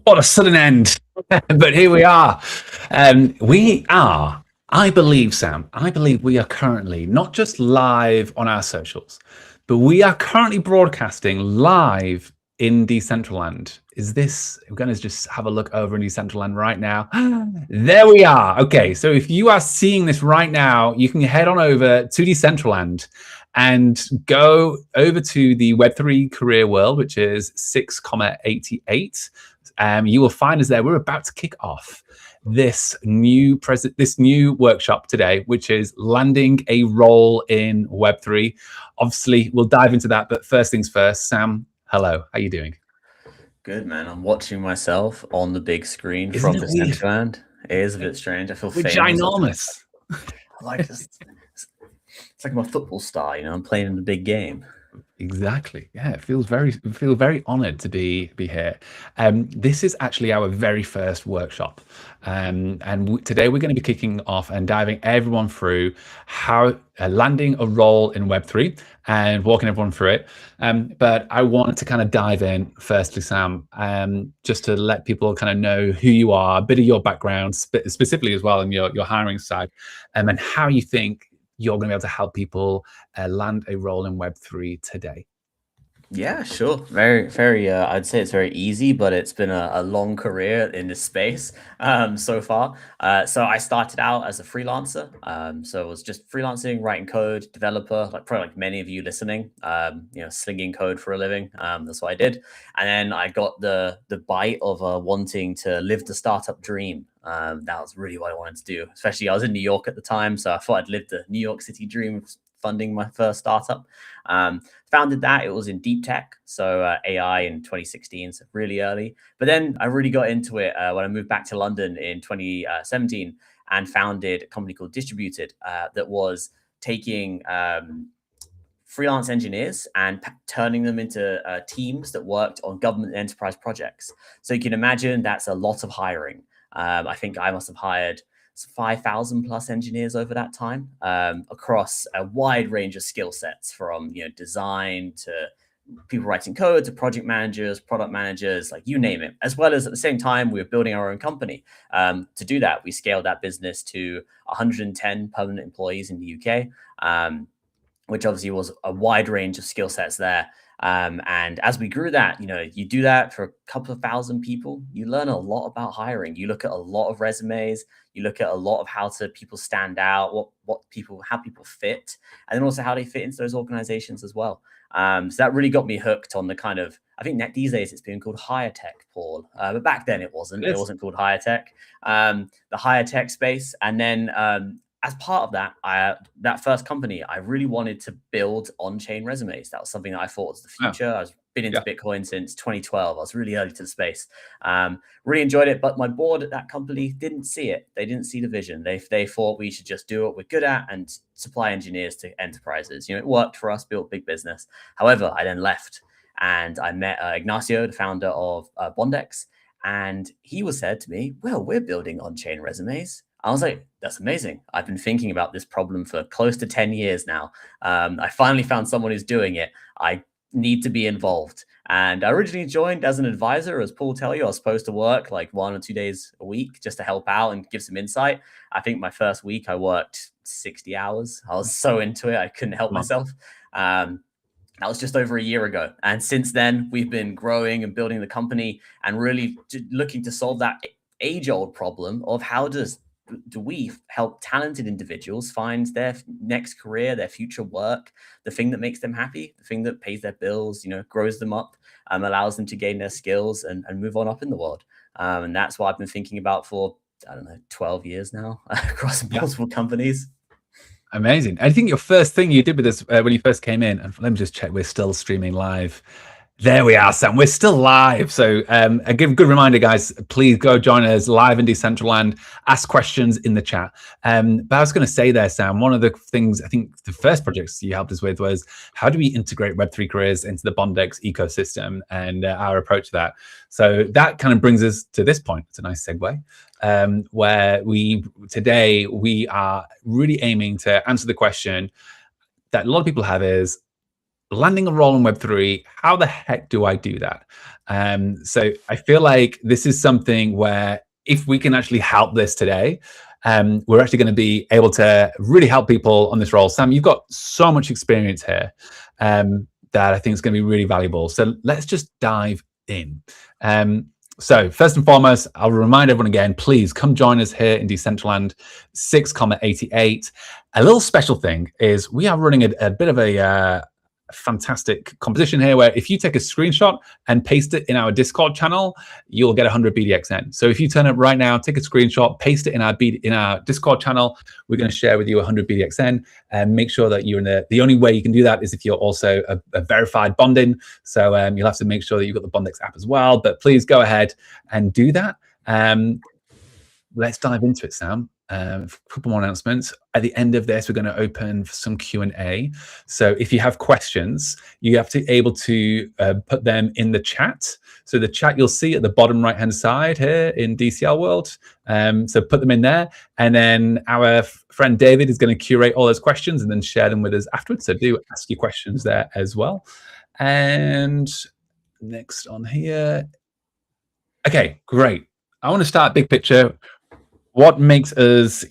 What a sudden end. But here we are. I believe, Sam, I believe we are currently not just live on our socials, but we are currently broadcasting live in Decentraland. We're going to just have a look over in Decentraland right now. There we are. Okay, so if you are seeing this right now, you can head on over to Decentraland and go over to the Web3 career world, which is 6,88. You will find us there. We're about to kick off this new workshop today, which is landing a role in Web3. Obviously, we'll dive into that, but first things first. Sam, hello. How you doing? Good, man. I'm watching myself on the big screen Isn't from it weird? Decentraland. It is a bit strange. I feel We're famous. ginormous. Like it's like I'm a football star, I'm playing in the big game. Exactly. Yeah, it feel very honored to be here. This is actually our very first workshop, and today we're going to be kicking off and diving everyone through how landing a role in Web3 and walking everyone through it. But I wanted to kind of dive in firstly, Sam, just to let people kind of know who you are, a bit of your background, specifically as well in your hiring side, and how you think you're going to be able to help people land a role in Web3 today. Yeah, sure. Very, I'd say it's very easy, but it's been a long career in this space so far. So I started out as a freelancer. So I was just freelancing, writing code, developer, probably like many of you listening, slinging code for a living. That's what I did. And then I got the bite of wanting to live the startup dream. That was really what I wanted to do, especially I was in New York at the time. So I thought I'd live the New York City dream of funding my first startup. Founded that. It was in deep tech, so AI in 2016, so really early. But then I really got into it when I moved back to London in 2017 and founded a company called Distributed that was taking freelance engineers and turning them into teams that worked on government enterprise projects. So you can imagine that's a lot of hiring. I think I must have hired 5,000 plus engineers over that time across a wide range of skill sets, from design to people writing code to project managers, product managers, like you name it. As well as at the same time, we were building our own company. To do that, we scaled that business to 110 permanent employees in the UK, which obviously was a wide range of skill sets there. And as we grew that, you do that for a couple of thousand people, you learn a lot about hiring. You look at a lot of resumes, you look at a lot of how people stand out, how people fit, and then also how they fit into those organizations as well. So that really got me hooked on the kind of, I think these days it's being called higher tech, Paul. But back then it wasn't. It wasn't called higher tech. The higher tech space. And then as part of that, that first company, I really wanted to build on-chain resumes. That was something that I thought was the future. I've been into Bitcoin since 2012. I was really early to the space. Really enjoyed it, but my board at that company didn't see it. They didn't see the vision. They thought we should just do what we're good at and supply engineers to enterprises. It worked for us, built big business. However, I then left and I met Ignacio, the founder of Bondex, and he said to me, "Well, we're building on-chain resumes." I was like, that's amazing. I've been thinking about this problem for close to 10 years now. I finally found someone who's doing it. I need to be involved. And I originally joined as an advisor. As Paul tell you, I was supposed to work like 1 or 2 days a week just to help out and give some insight. I think my first week I worked 60 hours. I was so into it, I couldn't help myself. That was just over a year ago. And since then, we've been growing and building the company and really looking to solve that age-old problem of how do we help talented individuals find their next career, their future work, the thing that makes them happy, the thing that pays their bills, grows them up, allows them to gain their skills and move on up in the world. And that's what I've been thinking about for, 12 years now across multiple companies. Amazing. I think your first thing you did with this when you first came in, and let me just check, we're still streaming live. There we are, Sam. We're still live. So a good reminder, guys, please go join us live in Decentraland. Ask questions in the chat. But I was going to say there, Sam, one of the things, I think the first projects you helped us with was how do we integrate Web3 careers into the Bondex ecosystem and our approach to that. So that kind of brings us to this point. It's a nice segue. Where today we are really aiming to answer the question that a lot of people have is, landing a role in Web3, how the heck do I do that? So I feel like this is something where if we can actually help this today, we're actually going to be able to really help people on this role. Sam, you've got so much experience here that I think is going to be really valuable. So let's just dive in. So first and foremost, I'll remind everyone again, please come join us here in Decentraland 6,88. A little special thing is we are running a bit of a fantastic competition here where if you take a screenshot and paste it in our Discord channel, you'll get 100 BDXN. So if you turn up right now, take a screenshot, paste it in our Discord channel, we're going to share with you 100 BDXN, and make sure that you're in the only way you can do that is if you're also a verified bonding. So you'll have to make sure that you've got the Bondex app as well, but please go ahead and do that. Let's dive into it, Sam. A couple more announcements. At the end of this, we're going to open for some Q&A. So if you have questions, you have to be able to put them in the chat. So the chat you'll see at the bottom right-hand side here in DCL World. So put them in there. And then our friend David is going to curate all those questions and then share them with us afterwards. So do ask your questions there as well. And next on here. Okay, great. I want to start big picture. What makes us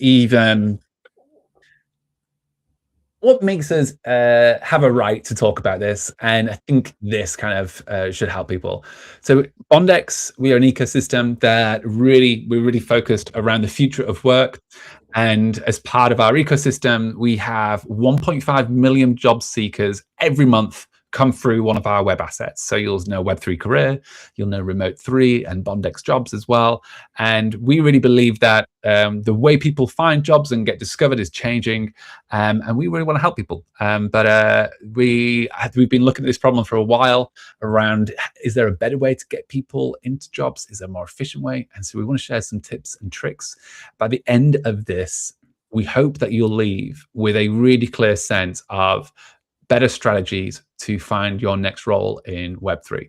have a right to talk about this? And I think this kind of should help people. So Bondex, we are an ecosystem that we're really focused around the future of work. And as part of our ecosystem, we have 1.5 million job seekers every month come through one of our web assets. So you'll know Web3 Career, you'll know Remote 3 and Bondex Jobs as well. And we really believe that the way people find jobs and get discovered is changing. And we really want to help people. But we've been looking at this problem for a while around, is there a better way to get people into jobs? Is there a more efficient way? And so we want to share some tips and tricks. By the end of this, we hope that you'll leave with a really clear sense of better strategies to find your next role in Web3.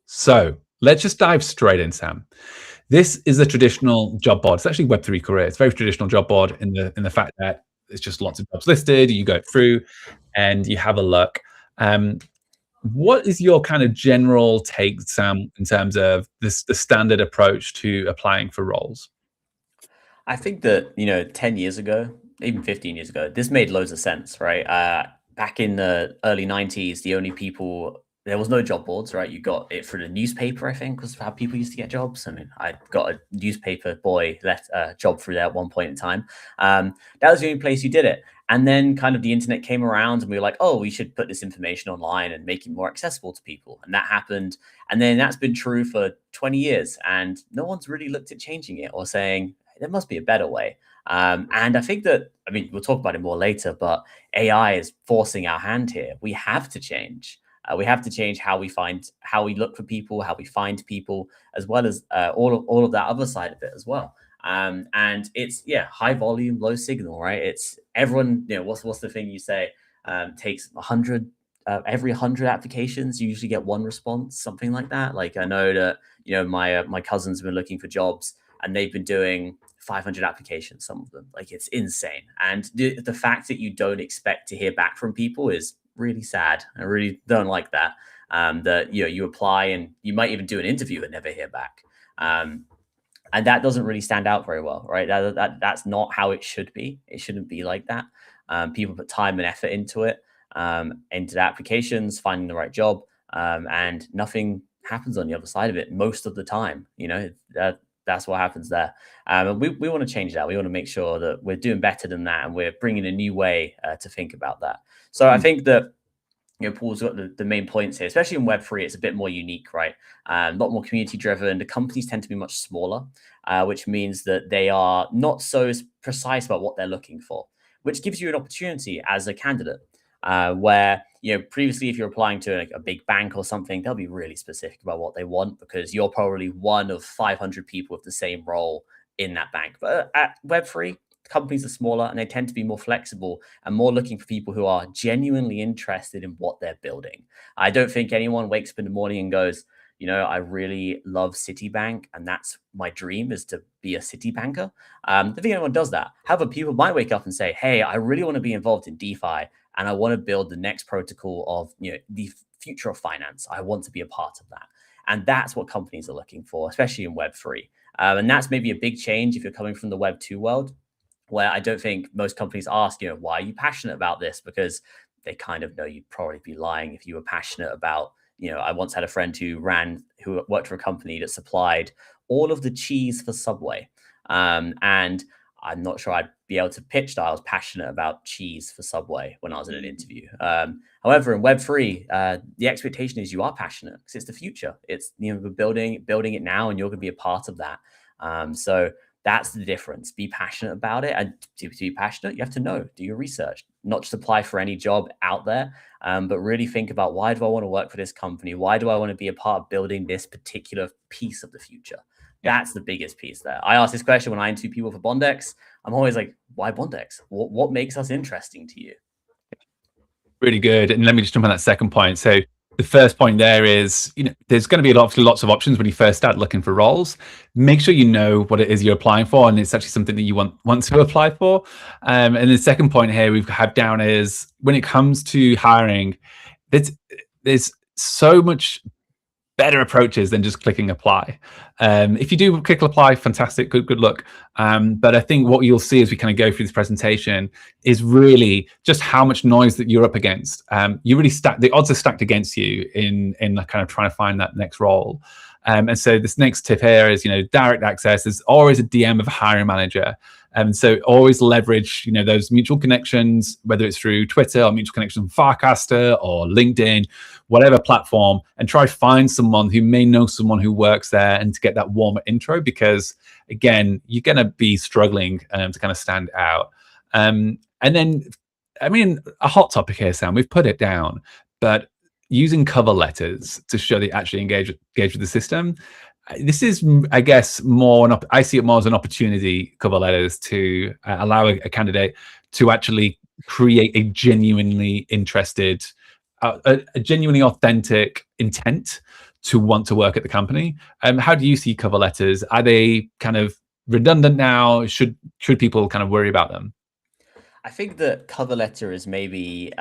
So let's just dive straight in, Sam. This is a traditional job board. It's actually Web3 Career. It's a very traditional job board in the fact that it's just lots of jobs listed. You go through and you have a look. What is your kind of general take, Sam, in terms of the standard approach to applying for roles? I think that, 10 years ago, even 15 years ago, this made loads of sense, right? Back in the early 90s, there was no job boards, right? You got it through the newspaper, I think, was how people used to get jobs. I mean, I got a newspaper boy left a job through there at one point in time. That was the only place you did it. And then kind of the internet came around and we were like, oh, we should put this information online and make it more accessible to people. And that happened. And then that's been true for 20 years. And no one's really looked at changing it or saying, there must be a better way. And I think that, I mean, we'll talk about it more later, but AI is forcing our hand here. We have to change. We have to change how we look for people, how we find people, as well as all of that other side of it as well. And it's high volume, low signal, right? It's everyone. What's the thing you say? Takes 100 every 100 applications, you usually get one response, something like that. Like I know that my cousins have been looking for jobs and they've been doing 500 applications, some of them. Like it's insane. And the fact that you don't expect to hear back from people is really sad. I really don't like that. That you apply and you might even do an interview and never hear back. And that doesn't really stand out very well, right? That's not how it should be. It shouldn't be like that. People put time and effort into it, into the applications, finding the right job, and nothing happens on the other side of it most of the time. That's what happens there. And we want to change that. We want to make sure that we're doing better than that, and we're bringing a new way to think about that. So I think that Paul's got the main points here, especially in Web3. It's a bit more unique, right? A lot more community driven. The companies tend to be much smaller, which means that they are not so precise about what they're looking for, which gives you an opportunity as a candidate. Where previously, if you're applying to a big bank or something, they'll be really specific about what they want because you're probably one of 500 people with the same role in that bank. But at Web3, companies are smaller and they tend to be more flexible and more looking for people who are genuinely interested in what they're building. I don't think anyone wakes up in the morning and goes, I really love Citibank and that's my dream is to be a Citibanker. I don't think anyone does that. However, people might wake up and say, hey, I really want to be involved in DeFi and I want to build the next protocol of, the future of finance. I want to be a part of that. And that's what companies are looking for, especially in Web3. And that's maybe a big change if you're coming from the Web2 world, where I don't think most companies ask, why are you passionate about this? Because they kind of know you'd probably be lying if you were passionate about, I once had a friend who worked for a company that supplied all of the cheese for Subway. And I'm not sure I'd be able to pitch that I was passionate about cheese for Subway when I was in an interview. However, in Web3, the expectation is you are passionate because it's the future. It's, we're building it now, and you're going to be a part of that. So that's the difference. Be passionate about it. And to be passionate, you have to know, do your research, not just apply for any job out there, but really think about, why do I want to work for this company? Why do I want to be a part of building this particular piece of the future? That's the biggest piece there. I ask this question when I interview people for Bondex. I'm always like, why Bondex? What makes us interesting to you? Really good. And let me just jump on that second point. So the first point there is, there's going to be lots of options when you first start looking for roles. Make sure you know what it is you're applying for, and it's actually something that you want to apply for. And the second point here we've had down is, when it comes to hiring, there's so much better approaches than just clicking apply. If you do click apply, fantastic, good luck. But I think what you'll see as we kind of go through this presentation is really just how much noise that you're up against. You really the odds are stacked against you in kind of trying to find that next role. And so this next tip here is, direct access. There's always a DM of a hiring manager. And so always leverage, those mutual connections, whether it's through Twitter or mutual connections on Farcaster or LinkedIn, whatever platform, and try to find someone who may know someone who works there, and to get that warmer intro, because again, you're going to be struggling to kind of stand out. And then, a hot topic here, Sam, we've put it down, but using cover letters to show that you actually engage with the system. This is, I guess, I see it more as an opportunity, cover letters, to allow a candidate to actually create a genuinely interested, a genuinely authentic intent to want to work at the company. How do you see cover letters? Are they kind of redundant now? Should people kind of worry about them? I think that cover letter is maybe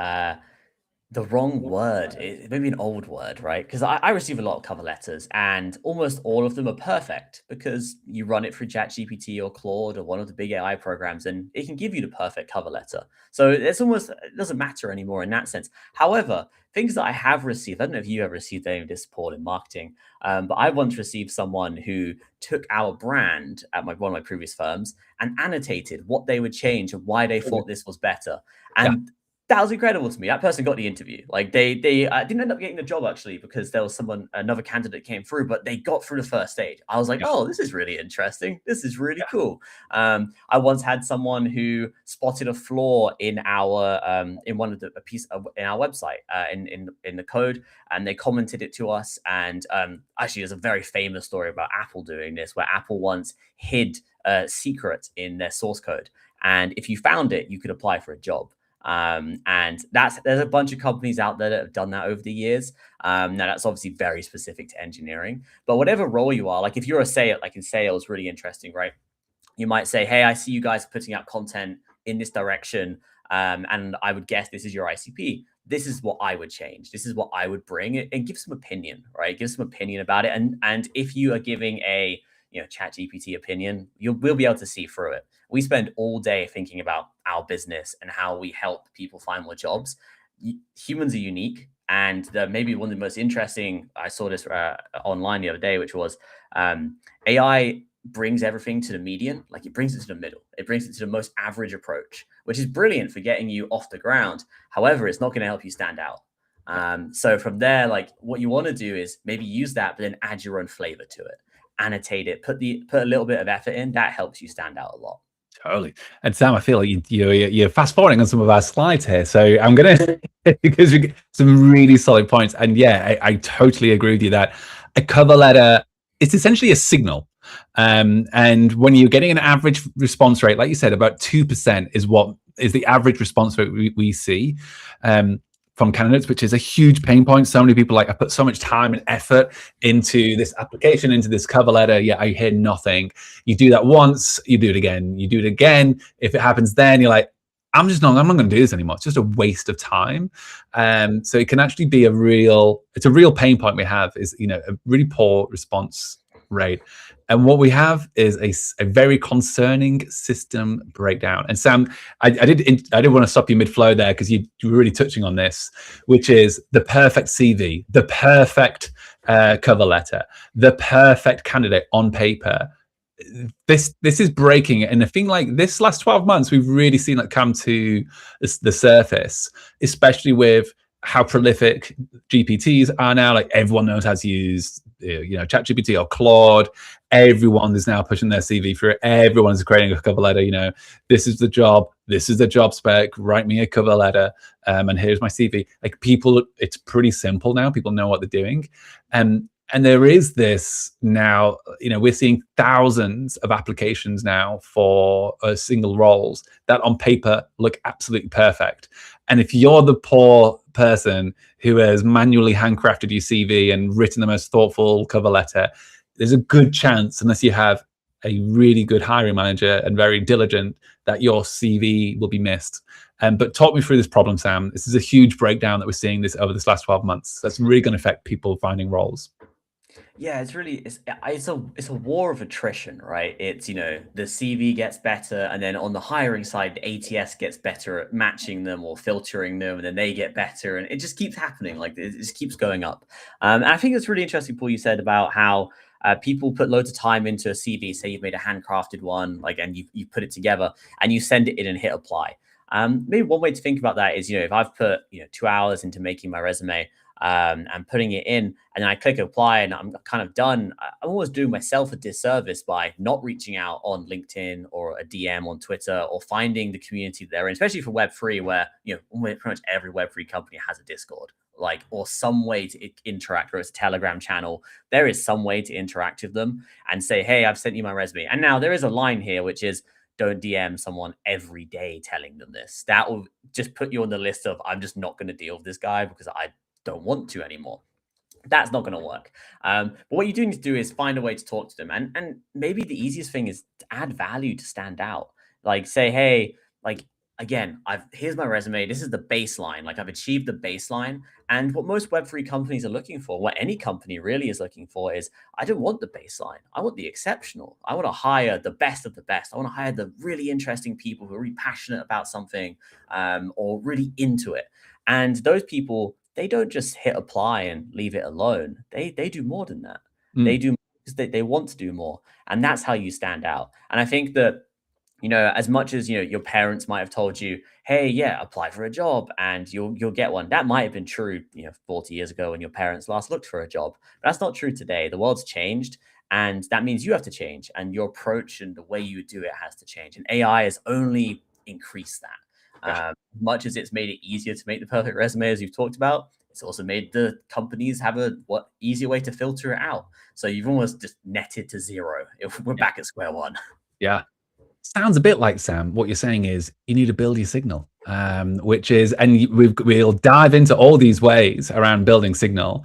the wrong word. It maybe an old word, right? Because I receive a lot of cover letters, and almost all of them are perfect because you run it through ChatGPT or Claude or one of the big AI programs, and it can give you the perfect cover letter. So it doesn't matter anymore in that sense. However, things that I have received, I don't know if you ever received any of this support in marketing, but I once received someone who took our brand at one of my previous firms and annotated what they would change and why they thought this was better. And that was incredible to me. That person got the interview. Like they didn't end up getting the job, actually, because there was another candidate came through, but they got through the first stage. I was like, oh, this is really interesting. This is really cool. I once had someone who spotted a flaw in our in one of the in our website in the code, and they commented it to us. And actually, there's a very famous story about Apple doing this, where Apple once hid a secret in their source code, and if you found it, you could apply for a job. And there's a bunch of companies out there that have done that over the years. Now that's obviously very specific to engineering, but whatever role you are, like if you're a sales, like in sales, really interesting, right? You might say, hey, I see you guys putting out content in this direction. And I would guess this is your ICP. This is what I would change. This is what I would bring, and give some opinion, right? Give some opinion about it. And if you are giving a ChatGPT opinion, we'll be able to see through it. We spend all day thinking about our business and how we help people find more jobs. Humans are unique, and maybe one of the most interesting, I saw this online the other day, which was AI brings everything to the median, like it brings it to the middle. It brings it to the most average approach, which is brilliant for getting you off the ground. However, it's not going to help you stand out. So from there, like what you want to do is maybe use that, but then add your own flavor to it. Annotate it, put a little bit of effort in. That helps you stand out a lot. Totally. And Sam, I feel like you're fast forwarding on some of our slides here, so I'm gonna because we get some really solid points. And yeah, I totally agree with you that a cover letter, it's essentially a signal. And when you're getting an average response rate, like you said, about 2% is the average response rate we see from candidates, which is a huge pain point. So many people I put so much time and effort into this application, into this cover letter, yet I hear nothing. You do that once, you do it again, you do it again. If it happens then, you're like, I'm not going to do this anymore. It's just a waste of time. So it can actually be it's a real pain point we have is, a really poor response rate. And what we have is a very concerning system breakdown. And Sam, I did want to stop you mid-flow there because you were really touching on this, which is the perfect CV, the perfect cover letter, the perfect candidate on paper. This is breaking, and I think like this last 12 months we've really seen it come to the surface, especially with how prolific GPTs are now. Like everyone knows how to use ChatGPT or Claude. Everyone is now pushing their CV through it. Everyone is creating a cover letter. This is the job, this is the job spec, write me a cover letter, and here's my CV. Like people, it's pretty simple now. People know what they're doing. And there is this now, we're seeing thousands of applications now for single roles that on paper look absolutely perfect. And if you're the poor person who has manually handcrafted your CV and written the most thoughtful cover letter, there's a good chance, unless you have a really good hiring manager and very diligent, that your CV will be missed. But talk me through this problem, Sam. This is a huge breakdown that we're seeing over this last 12 months. That's really going to affect people finding roles. Yeah, it's a war of attrition, right? It's, the CV gets better, and then on the hiring side, the ATS gets better at matching them or filtering them, and then they get better, and it just keeps happening. Like it just keeps going up. And I think it's really interesting, Paul, you said about how people put loads of time into a CV. Say you've made a handcrafted one, like, and you put it together, and you send it in and hit apply. Maybe one way to think about that is, if I've put 2 hours into making my resume, and putting it in, and then I click apply and I'm kind of done, I'm always doing myself a disservice by not reaching out on LinkedIn or a DM on Twitter or finding the community they're in, especially for Web3, where pretty much every Web3 company has a Discord, or some way to interact, or it's a Telegram channel. There is some way to interact with them and say, hey, I've sent you my resume. And now there is a line here, which is, don't DM someone every day telling them this. That will just put you on the list of, I'm just not going to deal with this guy because I don't want to anymore. That's not going to work. But what you do need to do is find a way to talk to them. And maybe the easiest thing is to add value to stand out. Like say, hey, again, here's my resume. This is the baseline. I've achieved the baseline. And what most Web3 companies are looking for, what any company really is looking for, is I don't want the baseline. I want the exceptional. I want to hire the best of the best. I want to hire the really interesting people who are really passionate about something, or really into it. And those people, they don't just hit apply and leave it alone. They do more than that. They do because they want to do more. And that's how you stand out. And I think that, as much as, your parents might have told you, hey, yeah, apply for a job and you'll get one. That might have been true, 40 years ago when your parents last looked for a job. But that's not true today. The world's changed. And that means you have to change. And your approach and the way you do it has to change. And AI has only increased that. Much as it's made it easier to make the perfect resume, as you've talked about, it's also made the companies have easier way to filter it out. So you've almost just netted to zero. If we're back at square one. Yeah. Sounds a bit like, Sam, what you're saying is you need to build your signal, which is, and we'll dive into all these ways around building signal,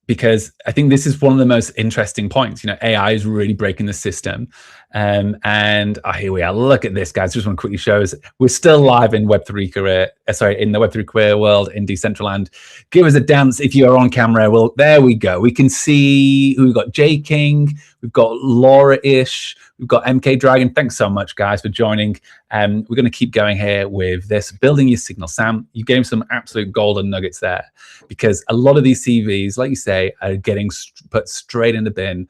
because I think this is one of the most interesting points. AI is really breaking the system. And here we are. Look at this, guys. Just want to quickly show us. We're still live in Web3 career. In the Web3 career world in Decentraland. Give us a dance if you are on camera. Well, there we go. We can see we've got J King, we've got Laura Ish, we've got MK Dragon. Thanks so much, guys, for joining. We're going to keep going here with this building your signal. Sam, you gave some absolute golden nuggets there, because a lot of these CVs, like you say, are getting put straight in the bin.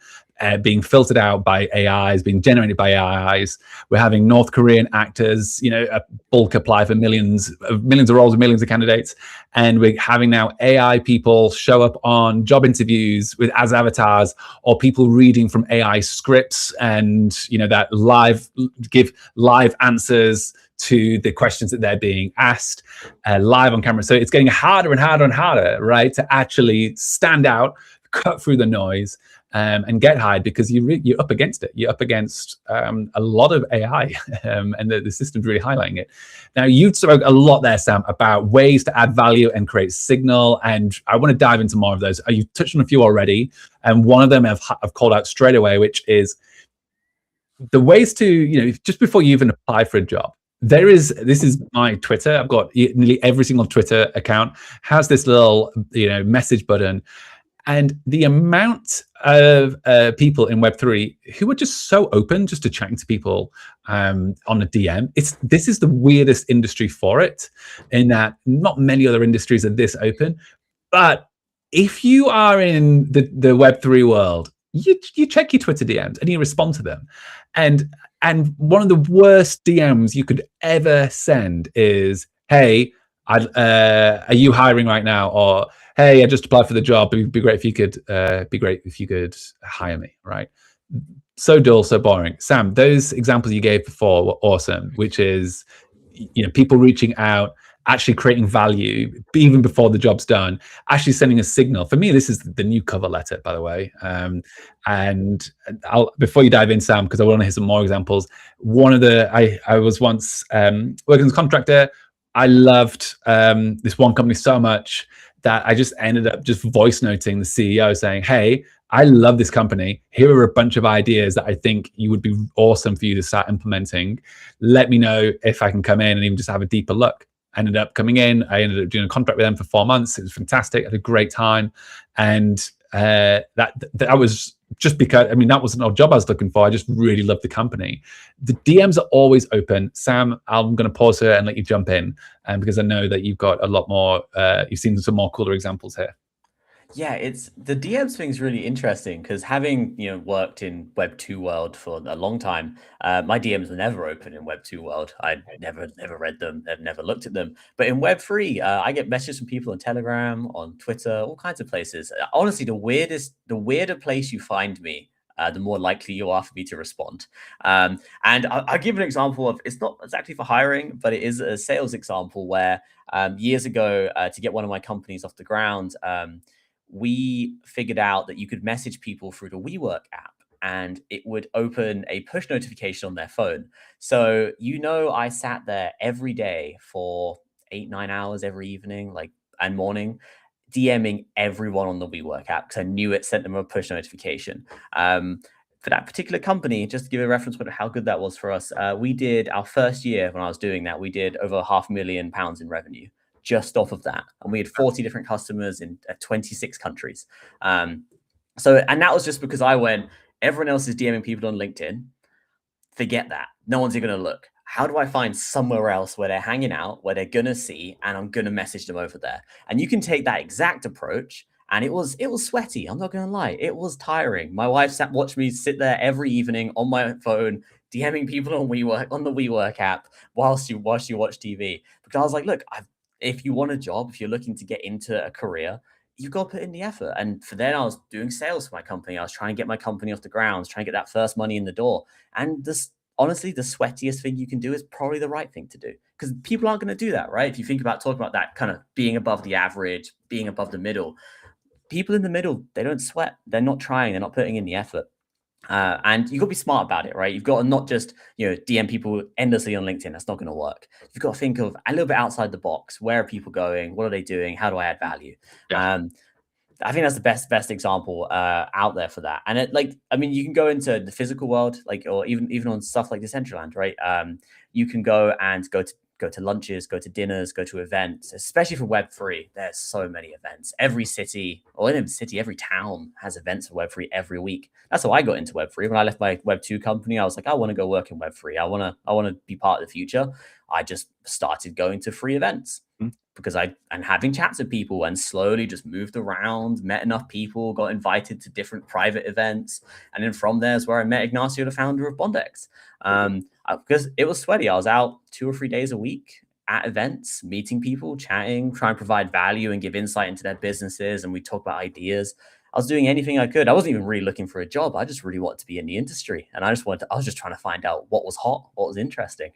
Being filtered out by AIs, being generated by AIs. We're having North Korean actors, a bulk apply for millions of roles and millions of candidates. And we're having now AI people show up on job interviews as avatars, or people reading from AI scripts and, that give live answers to the questions that they're being asked live on camera. So it's getting harder and harder and harder, right, to actually stand out, cut through the noise, and get hired, because you're up against it. You're up against a lot of AI, and the system's really highlighting it. Now, you spoke a lot there, Sam, about ways to add value and create signal, and I want to dive into more of those. You touched on a few already, and one of them I've called out straight away, which is the ways to, just before you even apply for a job, This is my Twitter. I've got nearly every single Twitter account has this little, message button. And the amount of people in Web3 who are just so open just to chatting to people on a DM, this is the weirdest industry for it, in that not many other industries are this open. But if you are in the Web3 world, you check your Twitter DMs and you respond to them. And one of the worst DMs you could ever send is, hey, are you hiring right now? Or, hey, I just applied for the job. It'd be great if you could hire me, right? So dull, so boring. Sam, those examples you gave before were awesome, which is, people reaching out, actually creating value even before the job's done, actually sending a signal. For me, this is the new cover letter, by the way. And before you dive in, Sam, because I want to hear some more examples. I was once working as a contractor. I loved this one company so much that I just ended up just voice noting the CEO saying, hey, I love this company. Here are a bunch of ideas that I think you would be awesome for you to start implementing. Let me know if I can come in and even just have a deeper look. Ended up coming in. I ended up doing a contract with them for 4 months. It was fantastic. I had a great time. And that was just because, that wasn't a job I was looking for. I just really loved the company. The DMs are always open. Sam, I'm going to pause here and let you jump in, because I know that you've got a lot more, you've seen some more cooler examples here. Yeah, it's the DMs thing is really interesting because having worked in Web 2 world for a long time, my DMs were never open in Web 2 world. I never read them, I've never looked at them. But in Web 3, I get messages from people on Telegram, on Twitter, all kinds of places. Honestly, the weirder place you find me, the more likely you are for me to respond. And I'll give an example of, it's not exactly for hiring, but it is a sales example where years ago, to get one of my companies off the ground, we figured out that you could message people through the WeWork app and it would open a push notification on their phone. So, I sat there every day for 8-9 hours every evening, and morning, DMing everyone on the WeWork app because I knew it sent them a push notification. For that particular company, just to give a reference for how good that was for us, we did our first year when I was doing that, we did over £500,000 in revenue just off of that. And we had 40 different customers in 26 countries. And that was just because I went, everyone else is DMing people on LinkedIn. Forget that. No one's even going to look. How do I find somewhere else where they're hanging out, where they're going to see, and I'm going to message them over there? And you can take that exact approach. And it was sweaty. I'm not going to lie. It was tiring. My wife watched me sit there every evening on my phone, DMing people on the WeWork app whilst you watch TV. Because I was like, look, if you want a job, if you're looking to get into a career, you've got to put in the effort. And for then I was doing sales for my company. I was trying to get my company off the ground, trying to get that first money in the door. And honestly, the sweatiest thing you can do is probably the right thing to do, because people aren't going to do that, right? If you think about talking about that kind of being above the average, being above the middle, people in the middle, they don't sweat. They're not trying. They're not putting in the effort. And you've got to be smart about it, right? You've got to not just, DM people endlessly on LinkedIn. That's not going to work. You've got to think of a little bit outside the box. Where are people going? What are they doing? How do I add value? Yeah. I think that's the best example out there for that. And you can go into the physical world, or even on stuff like Decentraland, right? You can go to lunches, go to dinners, go to events, especially for Web3. There's so many events. Every city, or in a city, every town has events for Web3 every week. That's how I got into Web3. When I left my Web2 company, I was like, I want to go work in Web3. I want to be part of the future. I just started going to free events because and having chats with people, and slowly just moved around, met enough people, got invited to different private events. And then from there is where I met Ignacio, the founder of Bondex. Because it was sweaty. I was out 2 or 3 days a week at events, meeting people, chatting, trying to provide value and give insight into their businesses. And we talk about ideas. I was doing anything I could. I wasn't even really looking for a job. I just really wanted to be in the industry. And I was just trying to find out what was hot, what was interesting.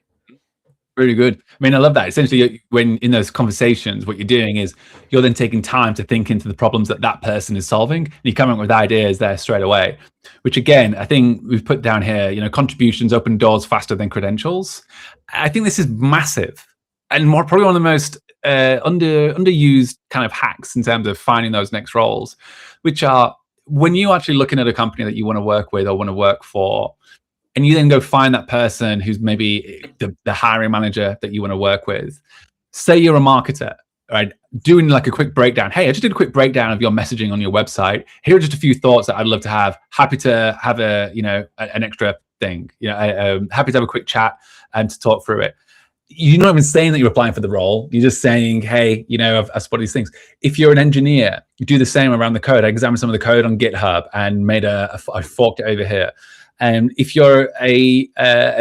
Really good. I love that. Essentially, when in those conversations, what you're doing is you're then taking time to think into the problems that person is solving. And you come up with ideas there straight away, which again, I think we've put down here, contributions open doors faster than credentials. I think this is massive and probably one of the most underused kind of hacks in terms of finding those next roles, which are when you're actually looking at a company that you want to work with or want to work for, and you then go find that person who's maybe the hiring manager that you want to work with. Say you're a marketer, right? Doing like a quick breakdown. Hey, I just did a quick breakdown of your messaging on your website. Here are just a few thoughts that I'd love to have. Happy to have an extra thing. Happy to have a quick chat and to talk through it. You're not even saying that you're applying for the role. You're just saying, hey, I've spotted these things. If you're an engineer, you do the same around the code. I examined some of the code on GitHub and made I forked it over here. And if you're a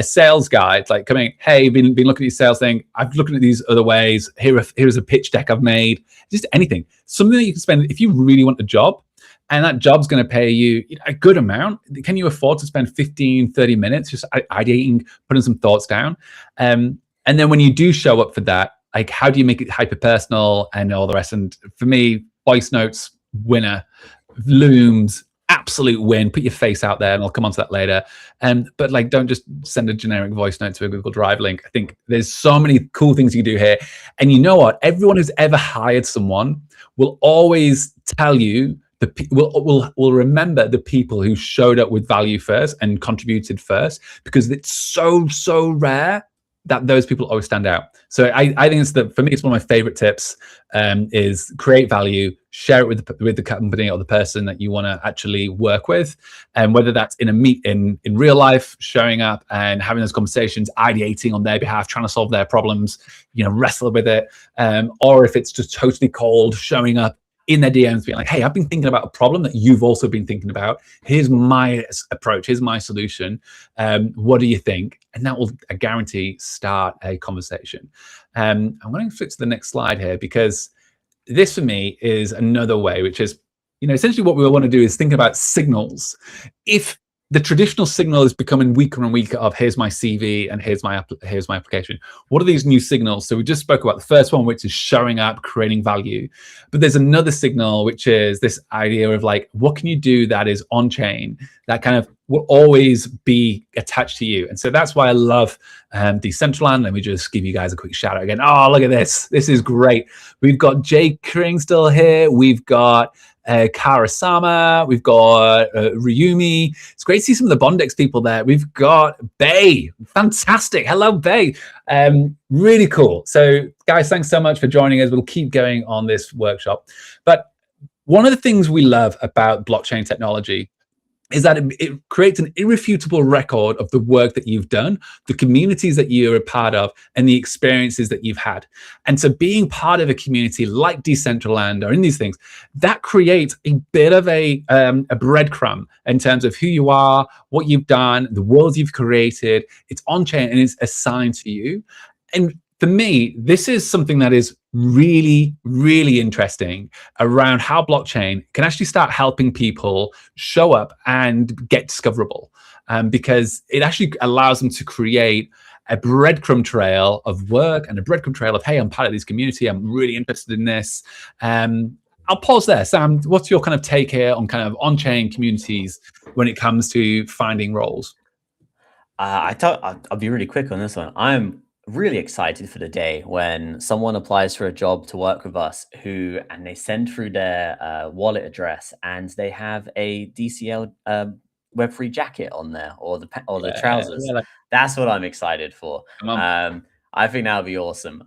sales guy, it's like coming, hey, been looking at your sales thing. I've looking at these other ways. Here's a pitch deck I've made. Just anything, something that you can spend if you really want the job, and that job's going to pay you a good amount. Can you afford to spend 15, 30 minutes just ideating, putting some thoughts down? And then when you do show up for that, like, how do you make it hyper personal and all the rest? And for me, voice notes, winner, looms, absolute win. Put your face out there, and I'll come on to that later. But like, don't just send a generic voice note to a Google Drive link. I think there's so many cool things you can do here. And you know what? Everyone who's ever hired someone will always tell you will remember the people who showed up with value first and contributed first, because it's so rare that those people always stand out. So I think for me, it's one of my favorite tips, is create value, share it with the company or the person that you want to actually work with. And whether that's in a meet in real life, showing up and having those conversations, ideating on their behalf, trying to solve their problems, wrestle with it. Or if it's just totally cold, showing up in their DMs, being like, hey, I've been thinking about a problem that you've also been thinking about. Here's my approach. Here's my solution. What do you think? And that will, I guarantee, start a conversation. I'm going to flip to the next slide here, because this for me is another way, which is, essentially what we want to do is think about signals. If the traditional signal is becoming weaker and weaker of here's my CV and here's my application, what are these new signals? So we just spoke about the first one, which is showing up, creating value. But there's another signal, which is this idea of like, what can you do that is on chain, that kind of will always be attached to you? And so that's why I love Decentraland. Let me just give you guys a quick shout out again. Oh, look at this. This is great. We've got Jay Kring still here. We've got Karasama, we've got Ryumi. It's great to see some of the Bondex people there. We've got Bay. Fantastic. Hello, Bay. Really cool. So guys, thanks so much for joining us. We'll keep going on this workshop. But one of the things we love about blockchain technology is that it creates an irrefutable record of the work that you've done, the communities that you're a part of, and the experiences that you've had. And so being part of a community like Decentraland or in these things, that creates a bit of a breadcrumb in terms of who you are, what you've done, the worlds you've created. It's on-chain and it's assigned to you. And for me, this is something that is really, really interesting around how blockchain can actually start helping people show up and get discoverable, because it actually allows them to create a breadcrumb trail of work and a breadcrumb trail of, hey, I'm part of this community. I'm really interested in this. I'll pause there. Sam, what's your kind of take here on kind of on-chain communities when it comes to finding roles? I'll be really quick on this one. I'm really excited for the day when someone applies for a job to work with us and they send through their wallet address and they have a DCL Web3 jacket on there, or the trousers. Yeah, that's what I'm excited for. I think that would be awesome.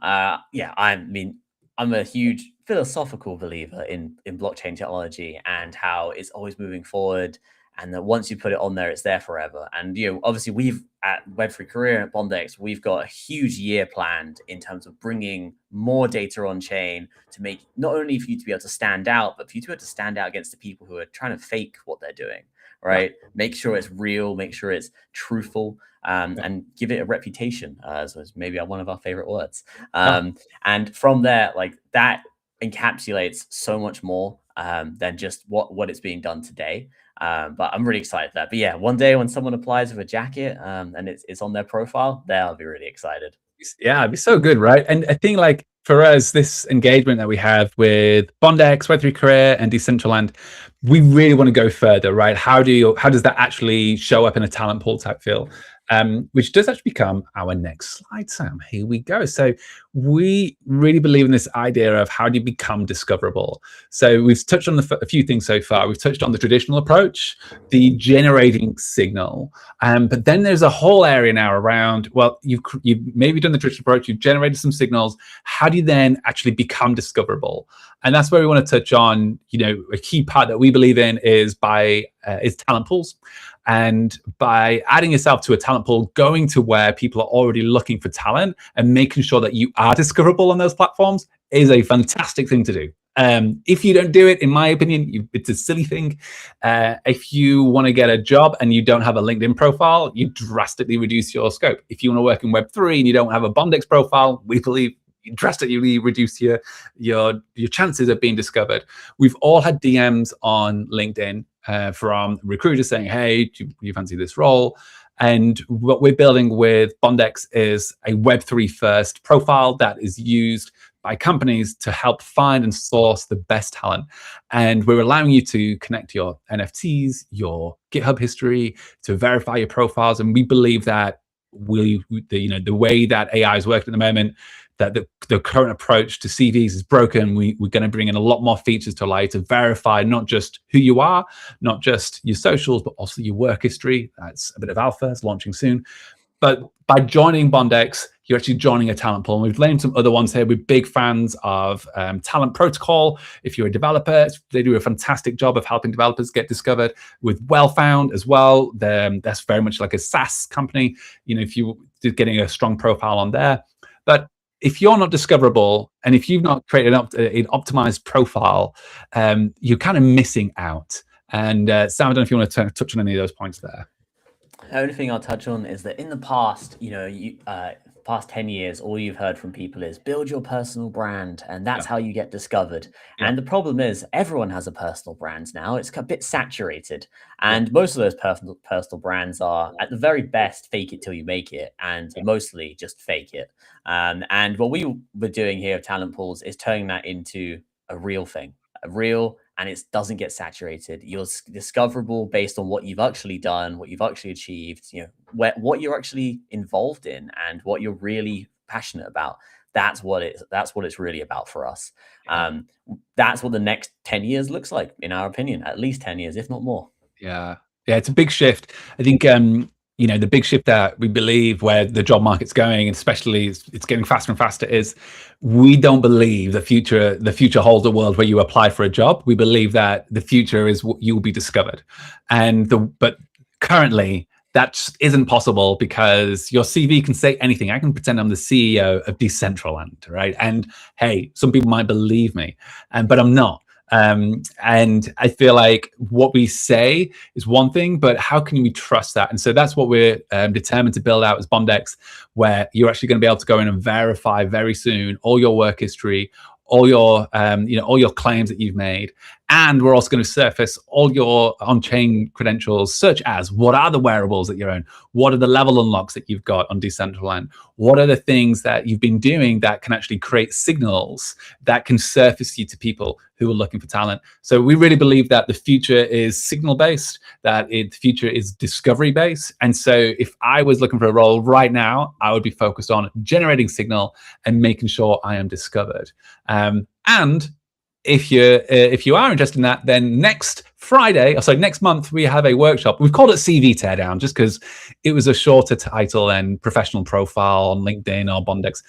Yeah, I'm a huge philosophical believer in blockchain technology and how it's always moving forward, and that once you put it on there, it's there forever. And obviously we've at Web3 Career at Bondex, we've got a huge year planned in terms of bringing more data on chain to make not only for you to be able to stand out, but for you to be able to stand out against the people who are trying to fake what they're doing, right? Yeah. Make sure it's real, make sure it's truthful, and give it a reputation. So it's maybe one of our favorite words. And from there, like that encapsulates so much more than just what it's being done today. But I'm really excited for that. But yeah, one day when someone applies with a jacket and it's on their profile, they'll be really excited. Yeah, it'd be so good, right? And I think like for us, this engagement that we have with Bondex, Web3 Career, and Decentraland, we really want to go further, right? How does that actually show up in a talent pool type feel? which does actually become our next slide, Sam. Here we go. So we really believe in this idea of how do you become discoverable. So we've touched on a few things so far. We've touched on the traditional approach, the generating signal, but then there's a whole area now around, well, you've maybe done the traditional approach, you've generated some signals. How do you then actually become discoverable? And that's where we want to touch on, a key part that we believe in is talent pools. And by adding yourself to a talent pool, going to where people are already looking for talent and making sure that you are discoverable on those platforms is a fantastic thing to do. If you don't do it, in my opinion, it's a silly thing. If you want to get a job and you don't have a LinkedIn profile, you drastically reduce your scope. If you want to work in Web3 and you don't have a Bondex profile, we believe you drastically reduce your chances of being discovered. We've all had DMs on LinkedIn from recruiters saying, hey, do you fancy this role? And what we're building with Bondex is a Web3 first profile that is used by companies to help find and source the best talent. And we're allowing you to connect your NFTs, your GitHub history, to verify your profiles. And we believe that the way that AI is working at the moment, that the current approach to CVs is broken. We're going to bring in a lot more features to allow you to verify not just who you are, not just your socials, but also your work history. That's a bit of alpha. It's launching soon. But by joining Bondex, you're actually joining a talent pool. And we've named some other ones here. We're big fans of Talent Protocol. If you're a developer, they do a fantastic job of helping developers get discovered. With Wellfound as well, that's very much like a SaaS company. If you're getting a strong profile on there. But if you're not discoverable and if you've not created an optimized profile, you're kind of missing out. And Sam, I don't know if you want to touch on any of those points there. The only thing I'll touch on is that in the past, past 10 years, all you've heard from people is build your personal brand, and that's how you get discovered. And the problem is everyone has a personal brand now. It's a bit saturated. And most of those personal brands are, at the very best, fake it till you make it, and mostly just fake it. And what we were doing here at Talent Pools is turning that into a real thing, and it doesn't get saturated. You're discoverable based on what you've actually done, what you've actually achieved, what you're actually involved in, and what you're really passionate about. That's what it's really about for us. That's what the next 10 years looks like, in our opinion, at least 10 years, if not more. Yeah, it's a big shift. I think the big shift that we believe where the job market's going, and especially it's getting faster and faster, is we don't believe the future holds a world where you apply for a job. We believe that the future is you will be discovered. But currently that isn't possible because your CV can say anything. I can pretend I'm the CEO of Decentraland, right? And hey, some people might believe me, but I'm not. And I feel like what we say is one thing, but how can we trust that? And so that's what we're determined to build out as Bondex, where you're actually going to be able to go in and verify very soon all your work history, all your all your claims that you've made. And we're also going to surface all your on-chain credentials, such as what are the wearables that you own? What are the level unlocks that you've got on Decentraland? What are the things that you've been doing that can actually create signals that can surface you to people who are looking for talent? So we really believe that the future is signal-based, that the future is discovery-based. And so if I was looking for a role right now, I would be focused on generating signal and making sure I am discovered. And if you are interested in that, then next month, we have a workshop. We've called it CV Teardown just because it was a shorter title than professional profile on LinkedIn or Bondex.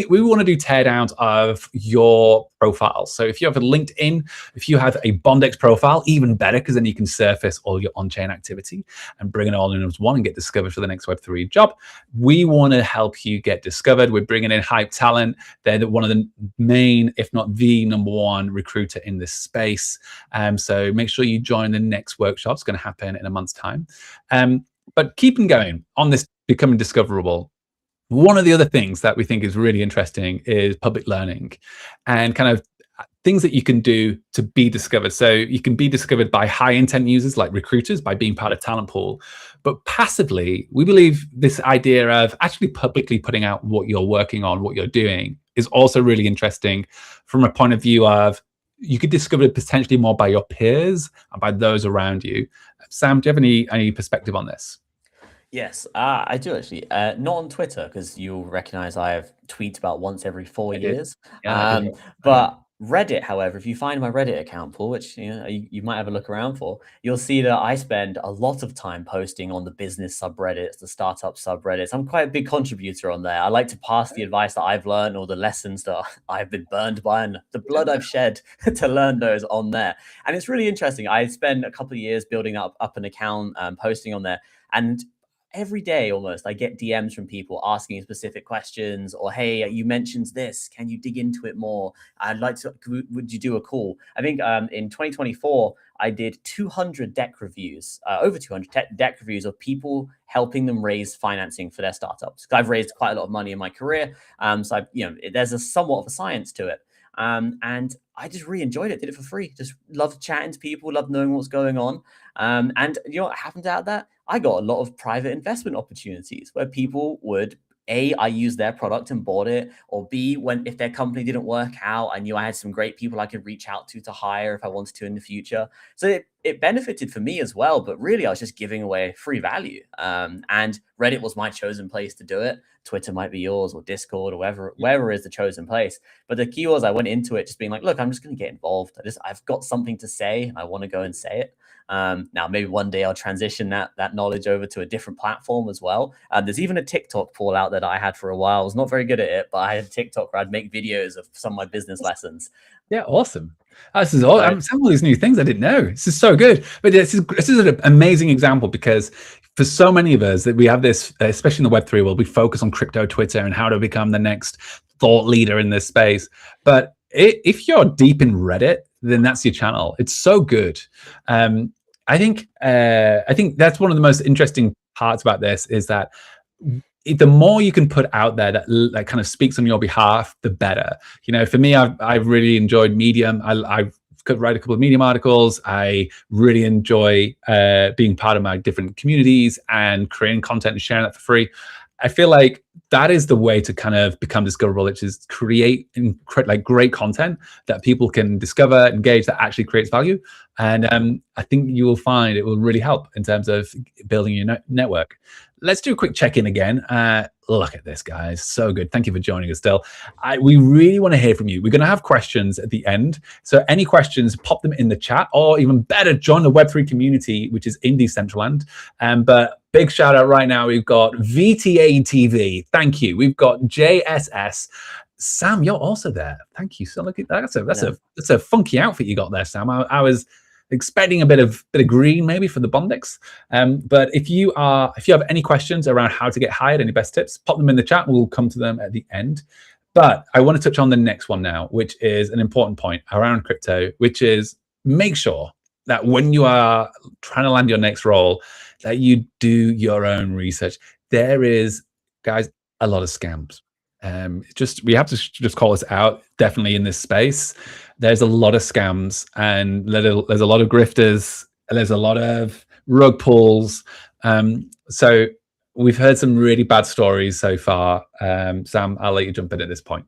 We want to do teardowns of your profile. So if you have a LinkedIn, if you have a Bondex profile, even better, because then you can surface all your on-chain activity and bring it all in as one and get discovered for the next Web3 job. We want to help you get discovered. We're bringing in Hype Talent. They're one of the main, if not the number one recruiter in this space. So make sure you join the next workshop. It's going to happen in a month's time. But keeping going on this becoming discoverable, one of the other things that we think is really interesting is public learning and kind of things that you can do to be discovered. So you can be discovered by high intent users like recruiters by being part of Talent Pool. But passively, we believe this idea of actually publicly putting out what you're working on, what you're doing, is also really interesting from a point of view of you could discover it potentially more by your peers and by those around you. Sam, do you have any perspective on this? Yes, I do actually. Not on Twitter because you'll recognize I have tweet about once every four I did. years. Yeah, I did. I know. But Reddit, however, if you find my Reddit account, Paul, which you might have a look around for, you'll see that I spend a lot of time posting on the business subreddits, the startup subreddits. I'm quite a big contributor on there. I like to pass the advice that I've learned or the lessons that I've been burned by and the blood I've shed to learn those on there. And it's really interesting. I spent a couple of years building up an account, posting on there. And every day almost I get DMs from people asking specific questions or, hey, you mentioned this, can you dig into it more? I'd like to, would you do a call? I think in 2024 I did 200 deck reviews, over 200 deck reviews of people helping them raise financing for their startups. I've raised quite a lot of money in my career, so there's a somewhat of a science to it. And I just really enjoyed it. Did it for free. Just loved chatting to people, loved knowing what's going on. And you know what happened out of that? I got a lot of private investment opportunities where people would, A, I used their product and bought it, or B, when if their company didn't work out, I knew I had some great people I could reach out to hire if I wanted to in the future. So it benefited for me as well, but really I was just giving away free value. And Reddit was my chosen place to do it. Twitter might be yours or Discord or wherever is the chosen place. But the key was I went into it just being like, look, I'm just going to get involved. I've got something to say. I want to go and say it. Now, maybe one day I'll transition that knowledge over to a different platform as well. There's even a TikTok Paul out that I had for a while. I was not very good at it, but I had a TikTok where I'd make videos of some of my business lessons. Yeah, awesome. This is all. I'm saying all these new things I didn't know. This is so good. But this is an amazing example because for so many of us that we have this, especially in the Web3 world, we focus on crypto Twitter and how to become the next thought leader in this space. But if you're deep in Reddit, then that's your channel. It's so good. I think that's one of the most interesting parts about this is that the more you can put out there that kind of speaks on your behalf, the better. You know, for me, I've really enjoyed Medium. I could write a couple of Medium articles. I really enjoy being part of my different communities and creating content and sharing that for free. I feel like that is the way to kind of become discoverable, which is create like great content that people can discover, engage, that actually creates value. And I think you will find it will really help in terms of building your network. Let's do a quick check-in again. Look at this, guys. So good. Thank you for joining us still. We really want to hear from you. We're going to have questions at the end. So any questions, pop them in the chat, or even better, join the Web3 community, which is in Decentraland. But big shout out right now. We've got VTA TV. Thank you. We've got JSS. Sam, you're also there. Thank you. So look at that. That's a funky outfit you got there, Sam. I was expecting a bit of green maybe for the Bondex. But if you have any questions around how to get hired, any best tips, pop them in the chat. We'll come to them at the end. But I want to touch on the next one now, which is an important point around crypto, which is make sure that when you are trying to land your next role, that you do your own research. There is, guys, a lot of scams. We have to just call this out. Definitely in this space, there's a lot of scams, and there's a lot of grifters, and there's a lot of rug pulls. So we've heard some really bad stories so far. Sam, I'll let you jump in at this point.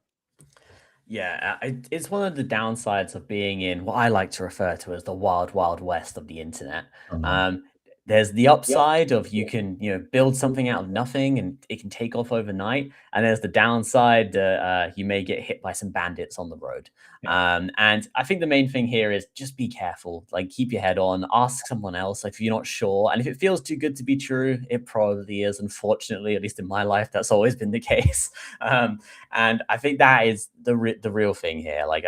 Yeah, it's one of the downsides of being in what I like to refer to as the wild, wild west of the internet. There's the upside of you can build something out of nothing and it can take off overnight, and there's the downside that you may get hit by some bandits on the road. And I think the main thing here is just be careful. Like, keep your head on, ask someone else if you're not sure, and if it feels too good to be true, it probably is. Unfortunately, at least in my life, that's always been the case. And I think that is the real thing here. Like,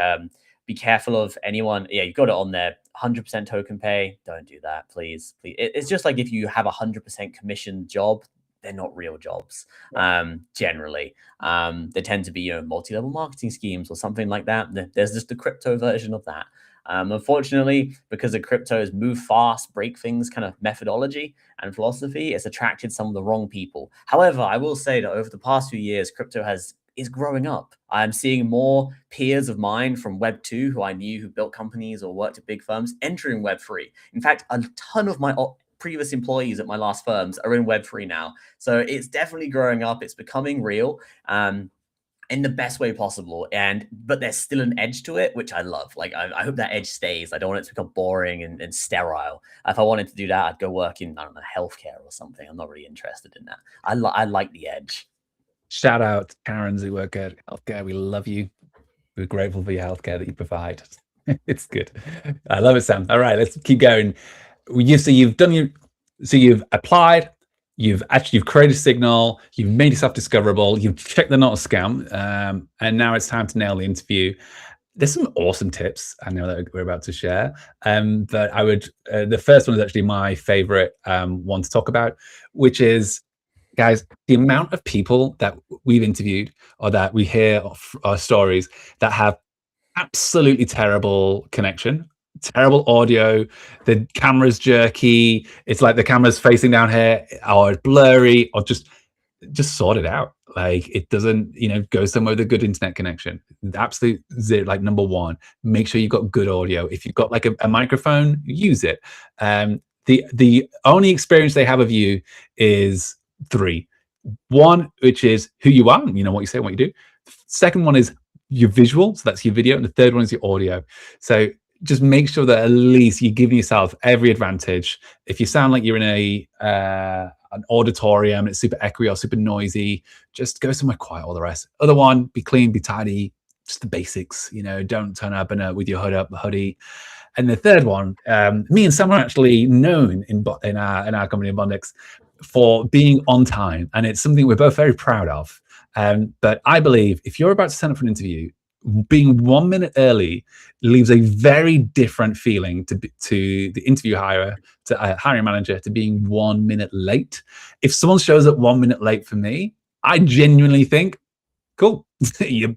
be careful of anyone. Yeah, you've got it on there. 100% token pay. Don't do that, please. It's just like if you have 100% commission job, they're not real jobs. Generally, they tend to be multi-level marketing schemes or something like that. There's just a crypto version of that. Unfortunately, because the cryptos move fast, break things kind of methodology and philosophy, it's attracted some of the wrong people. However, I will say that over the past few years, crypto is growing up. I'm seeing more peers of mine from Web2 who I knew who built companies or worked at big firms entering Web3. In fact, a ton of my previous employees at my last firms are in Web3 now. So it's definitely growing up. It's becoming real. in the best way possible. But there's still an edge to it, which I love. Like I hope that edge stays. I don't want it to become boring and sterile. If I wanted to do that, I'd go work in, I don't know, healthcare or something. I'm not really interested in that. I like the edge. Shout out to Karens who work at healthcare. We love you. We're grateful for your healthcare that you provide. It's good. I love it, Sam. All right, let's keep going. You've applied, you've created a signal, you've made yourself discoverable, you've checked they're not a scam, and now it's time to nail the interview. There's some awesome tips I know that we're about to share, but I would, the first one is actually my favorite one to talk about, which is, guys, the amount of people that we've interviewed or that we hear stories that have absolutely terrible connection, terrible audio, the camera's jerky, it's like the camera's facing down here, or it's blurry, or just sort it out. Like, it doesn't, go somewhere with a good internet connection. Absolute zero. Like, number one, make sure you've got good audio. If you've got like a microphone, use it. The only experience they have of you is three. One, which is who you are, what you say, what you do. Second one is your visual, so that's your video, and the third one is your audio. So just make sure that at least you're giving yourself every advantage. If you sound like you're in an auditorium and it's super echoey or super noisy, just go somewhere quiet. All the rest. Other one, be clean, be tidy, just the basics. Don't turn up with your hoodie. And the third one, me and Sam are actually known in our company in Bondix for being on time, and it's something we're both very proud of. But I believe if you're about to sign up for an interview, being 1 minute early leaves a very different feeling to the interview hiring manager to being 1 minute late. If someone shows up 1 minute late for me, I genuinely think, cool. You're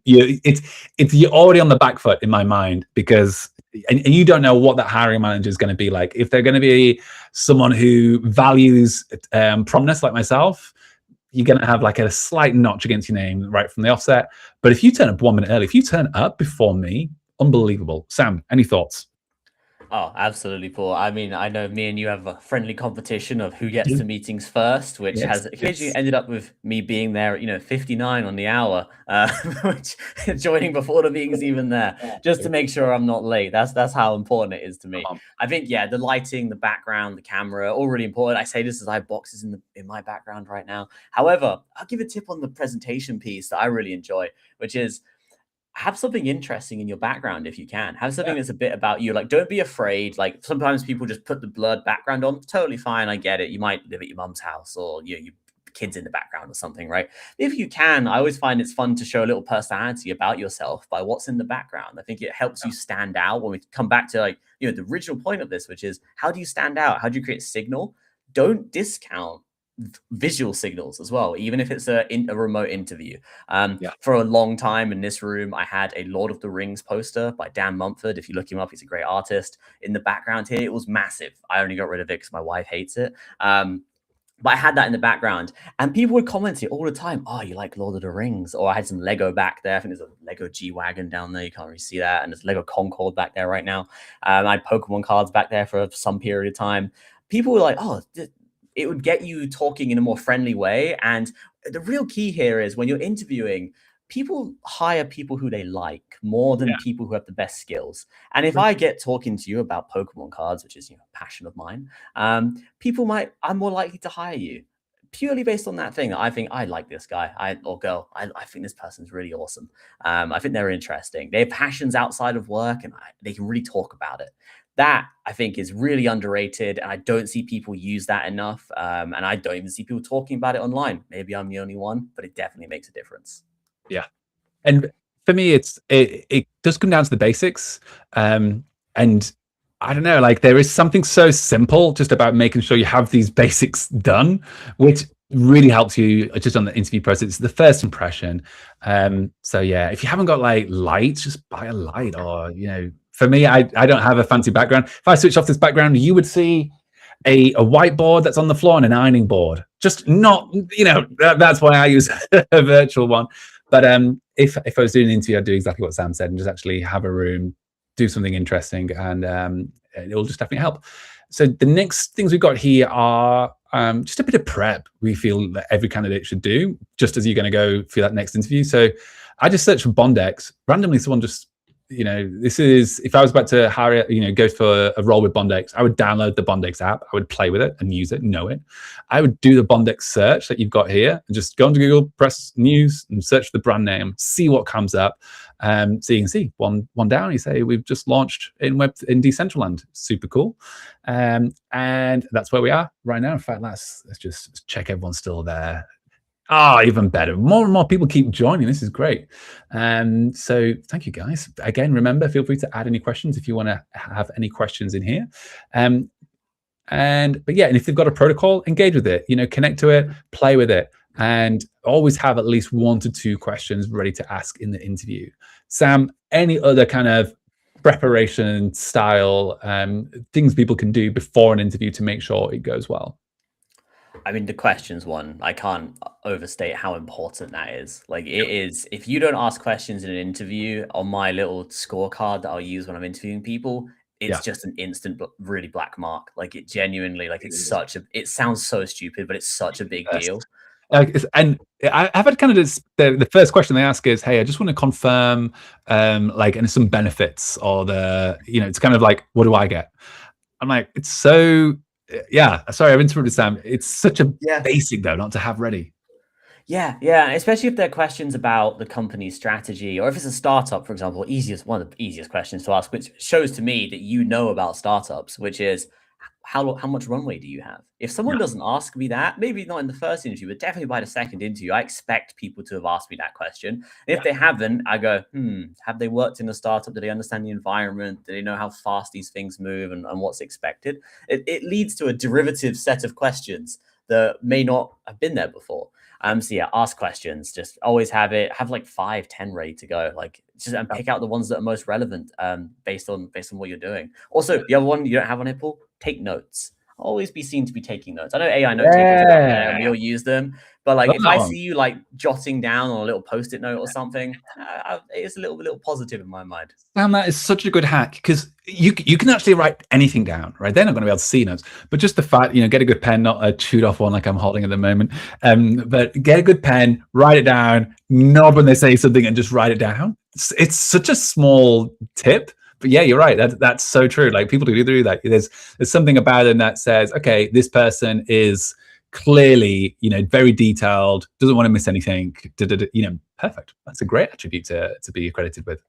already on the back foot in my mind, because and you don't know what that hiring manager is going to be like. If they're going to be someone who values promptness like myself, you're going to have like a slight notch against your name right from the offset. But if you turn up 1 minute early, if you turn up before me, unbelievable. Sam, any thoughts? Oh, absolutely, Paul. I mean, I know me and you have a friendly competition of who gets to meetings first, which has occasionally ended up with me being there at 59 on the hour, which joining before the meeting's even there, just to make sure I'm not late. That's how important it is to me. I think, the lighting, the background, the camera, all really important. I say this as I have boxes in my background right now. However, I'll give a tip on the presentation piece that I really enjoy, which is, have something interesting in your background if you can. Have something that's a bit about you. Like, don't be afraid. Like, sometimes people just put the blurred background on. Totally fine. I get it. You might live at your mum's house, or your kids in the background or something, right? If you can, I always find it's fun to show a little personality about yourself by what's in the background. I think it helps you stand out when we come back to the original point of this, which is, how do you stand out? How do you create signal? Don't discount visual signals as well, even if it's a remote interview. For a long time in this room, I had a Lord of the Rings poster by Dan Mumford. If you look him up, he's a great artist. In the background here, it was massive. I only got rid of it because my wife hates it. But I had that in the background, and people would comment it all the time. Oh, you like Lord of the Rings? Or I had some Lego back there. I think there's a Lego G-Wagon down there. You can't really see that. And there's Lego Concorde back there right now. I had Pokemon cards back there for some period of time. People were like, oh, it would get you talking in a more friendly way. And the real key here is, when you're interviewing, people hire people who they like more than people who have the best skills. And if I get talking to you about Pokemon cards, which is a passion of mine, I'm more likely to hire you purely based on that thing. I think I like this guy or girl. I think this person's really awesome. I think they're interesting. They have passions outside of work, and they can really talk about it. That, I think, is really underrated, and I don't see people use that enough. And I don't even see people talking about it online. Maybe I'm the only one, but it definitely makes a difference. Yeah. And for me, it does come down to the basics. And I don't know, like, there is something so simple just about making sure you have these basics done, which really helps you just on the interview process. It's the first impression. So yeah, if you haven't got like lights, just buy a light. Or, for me, I don't have a fancy background. If I switch off this background, you would see a whiteboard that's on the floor and an ironing board. Just not, that's why I use a virtual one. But if I was doing an interview, I'd do exactly what Sam said, and just actually have a room, do something interesting, and it will just definitely help. So the next things we've got here are just a bit of prep we feel that every candidate should do, just as you're going to go for that next interview. So I just searched for Bondex. Randomly, someone just, this is, if I was about to hire, go for a role with Bondex, I would download the Bondex app. I would play with it and use it, know it. I would do the Bondex search that you've got here and just go into Google, press news and search the brand name, see what comes up. So you can see one down, you say, we've just launched in Decentraland. Super cool. And that's where we are right now. In fact, let's just check everyone's still there. Even better. More and more people keep joining. This is great. So thank you, guys. Again, remember, feel free to add any questions if you want to have any questions in here. But yeah, and if they've got a protocol, engage with it, connect to it, play with it, and always have at least 1 to 2 questions ready to ask in the interview. Sam, any other kind of preparation style things people can do before an interview to make sure it goes well? I mean, the questions one, I can't overstate how important that is. Like, it is, if you don't ask questions in an interview, on my little scorecard that I'll use when I'm interviewing people, it's just an instant, really black mark. Like, it genuinely, like, it sounds so stupid, but it's such a big deal. And I've had candidates, the first question they ask is, hey, I just want to confirm, and some benefits, or it's kind of like, what do I get? I'm like, it's so, sorry, I've interrupted, Sam. It's such a basic, though, not to have ready. Yeah, especially if they're questions about the company's strategy, or if it's a startup, for example. One of the easiest questions to ask, which shows to me that you know about startups, which is, how much runway do you have? If someone doesn't ask me that, maybe not in the first interview, but definitely by the second interview, I expect people to have asked me that question. And if they haven't, I go, have they worked in a startup? Do they understand the environment? Do they know how fast these things move and what's expected? It leads to a derivative set of questions that may not have been there before. So yeah, ask questions. Just always have like 5, 10 ready to go. Like, just pick out the ones that are most relevant, based on what you're doing. Also, the other one you don't have on it, Paul, take notes. Always be seen to be taking notes. I know AI note takers are out there and we all use them, but like, if I see you like jotting down on a little post-it note or something, it's a little positive in my mind. Sam, that is such a good hack, because you can actually write anything down, right? They're not going to be able to see notes, but just the fact, get a good pen, not a chewed off one like I'm holding at the moment, but get a good pen, write it down, nod when they say something and just write it down. It's such a small tip. But yeah, you're right. That's so true. Like, people do that. There's something about them that says, okay, this person is clearly, very detailed, doesn't want to miss anything. Perfect. That's a great attribute to be accredited with.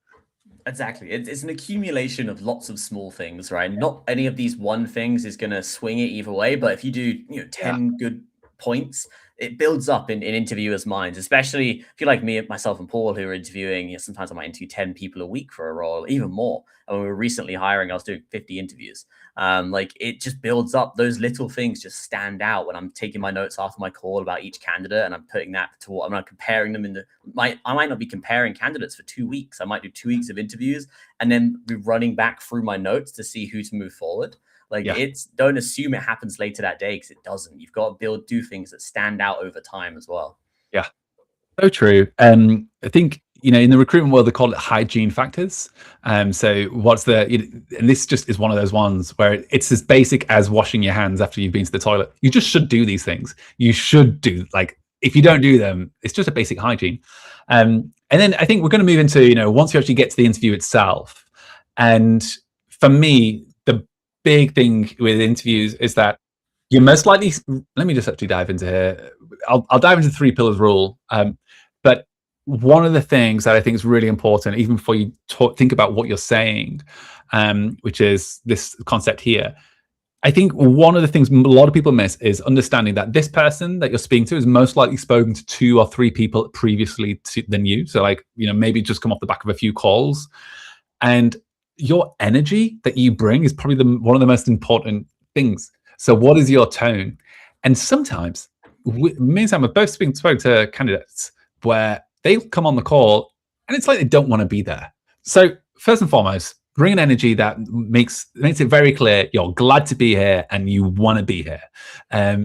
Exactly. It's an accumulation of lots of small things, right? Not any of these one things is going to swing it either way. But if you do, 10 good points, it builds up in interviewers' minds, especially if you like me, myself, and Paul, who are interviewing. Sometimes I might interview 10 people a week for a role, even more. And when we were recently hiring, I was doing 50 interviews. Like, it just builds up. Those little things just stand out when I'm taking my notes after my call about each candidate, and I'm putting that to what I'm not comparing them I might not be comparing candidates for 2 weeks. I might do 2 weeks of interviews and then be running back through my notes to see who to move forward. Like, don't assume it happens later that day, because it doesn't. You've got to do things that stand out over time as well. Yeah, so true. I think, in the recruitment world, they call it hygiene factors. So what's and this just is one of those ones where it's as basic as washing your hands after you've been to the toilet. You just should do these things. You should do, like, if you don't do them, it's just a basic hygiene. And then I think we're going to move into, once you actually get to the interview itself. And for me, the big thing with interviews is that you're most likely, let me just actually dive into here. I'll dive into 3 pillars rule. But one of the things that I think is really important, even before you think about what you're saying, which is this concept here, I think one of the things a lot of people miss is understanding that this person that you're speaking to is most likely spoken to 2 or 3 people previously than you. So, like, maybe just come off the back of a few calls. And your energy that you bring is probably one of the most important things. So what is your tone? And sometimes, me and Sam have both spoke to candidates where they come on the call and it's like they don't want to be there. So first and foremost, bring an energy that makes it very clear you're glad to be here and you want to be here.